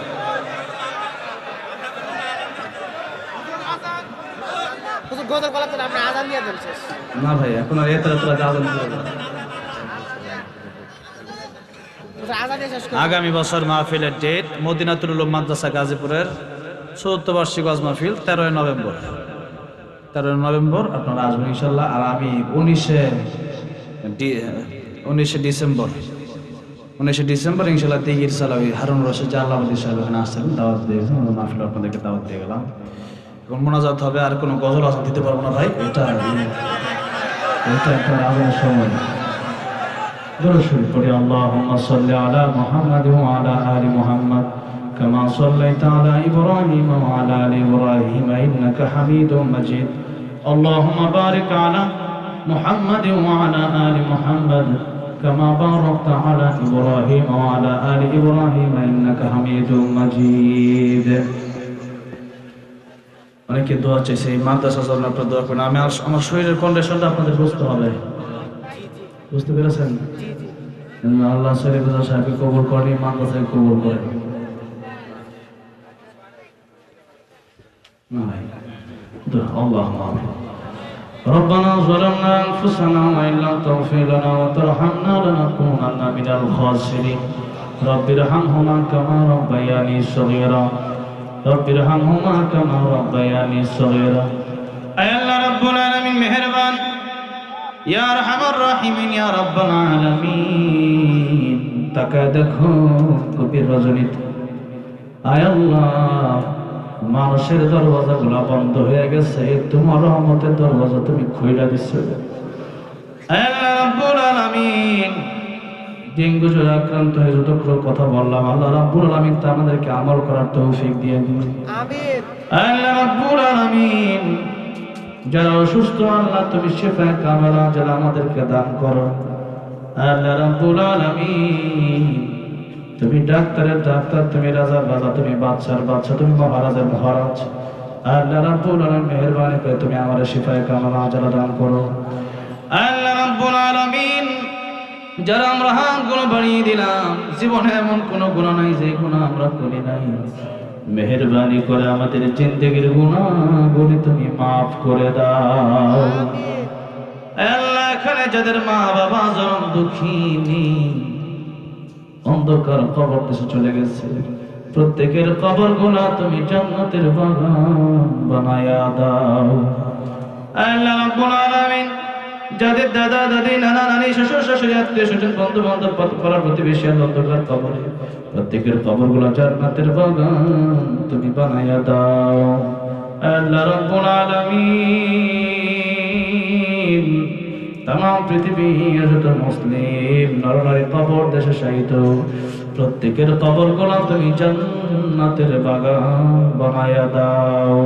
A: গজল গলা তো আপনি আযান দিয়ে দেন শেষ না ভাই, এখন আর এত আযান দিয়ে দেন। আগামী বছর মাহফিলের ডেট মদিনাতুল উলুম মাদ্রাসা গাজীপুরের ৭৪ বার্ষিক ওয়াজ মাহফিল 13 নভেম্বর। 13 নভেম্বর আপনারা আসবেন ইনশাআল্লাহ। আর আমি 19 ডিসেম্বর ইনশাআল্লাহ দিগির সালাবি হারুন রশিদ জালালাবাদী সাহেব এখানে আসছেন, দাওয়াত দিয়েছেন, মাহফিল আপনাদেরকে দাওয়াত দিয়ে গেলাম। এখন মোনাজাত হবে, আর কোনো গজল আজান দিতে পারবো না ভাই, এটা একটা আজানের সময়। اللهم صل على محمد وعلى آل محمد كما صليت على إبراهيم وعلى آل إبراهيم إنك حميد مجيد. اللهم بارك على محمد وعلى آل محمد كما باركت على إبراهيم وعلى آل إبراهيم إنك حميد مجيد. অনেকে দোয়া চাইছে, এই মাদ্রাসার জন্য আপনারা দোয়া করেন। আমার শরীরের কন্ডিশনটা আপনাদের বুঝতে হবে, বুঝতে পেরেছেন? আল্লাহ শরীফ সাহেবকে কবুল করেন, মাদ্রাসাকে কবুল করেন। আল্লাহুম্মা আমিন। ربنا ظلمنا أنفسنا وإن لم تغفر لنا وترحمنا لنكونن من الخاسرين. رب ارحمهما كما ربياني صغيرا. رب ارحمهما كما ربياني صغيرا. أي الله رب العالمين মেহেরবান, ইয়া আরহামার রাহিমিন, ইয়া রাব্বাল আলামিন। তাকায় দেখো গভীর রজনীতে, আয় আল্লাহ, মানুষের দরওয়াজাগুলো বন্ধ হয়ে গেছে, তোমার রহমতের দরওয়াজা তুমি খুইলা দিছো। আয় আল্লাহ রাব্বুল আলামিন, ডেঙ্গু জ্বরে আক্রান্ত হয়ে যতগুলো কথা বললাম, আল্লাহ রাব্বুল আলামিন তা আমাদেরকে আমল করার তৌফিক দিয়ে দিন, আমিন। আয় আল্লাহ রাব্বুল আলামিন, যারা অসুস্থ আল্লাহ তুমি শিফা কামেলা যারা আমাদেরকে দান করো। আল্লাহ রাব্বুল আলামিন, তুমি ডাক্তারের ডাক্তার, তুমি রাজার রাজা, তুমি বাদশার বাদশা, তুমি মহারাজের মহারাজ। আল্লাহ রাব্বুল আলামিন মেহেরবানি করে তুমি আমাদের শিফা কামেলা যারা দান করো। আল্লাহ রাব্বুল আলামিন, যারা আমরা হাতগুলো বাড়িয়ে দিলাম, জীবনে এমন কোনো গুনাহ নাই যে গুনাহ আমরা করি নাই, মেহেরবানি করে আমাদের জিন্দেগির গুনাহগুলি তুমি মাফ করে দাও। আল্লাহ, এখানে যাদের মা বাবা জনম দুঃখিনী অন্ধকার কবর দেশে চলে গেছে, প্রত্যেকের কবর গুলা তুমি জান্নাতের বাগান বানায়া দাও। আল্লাহ রাব্বুল আলামিন, যাদের দাদা দাদি নানা নানি শ্বশুর শাশুড়ি আত্মীয় স্বজন বন্ধু বান্ধব পাড়া প্রতিবেশী অন্ধকার কবরে, প্রত্যেকের কবর গুলা জান্নাতের বাগান তুমি বানায়া দাও। আল্লাহ রাব্বুল আলামিন, তামাম পৃথিবীর যত মুসলিম নরনারী কবর দেশে শায়িত, প্রত্যেকের কবর গুলা তুমি জান্নাতের বাগান বানায়া দাও।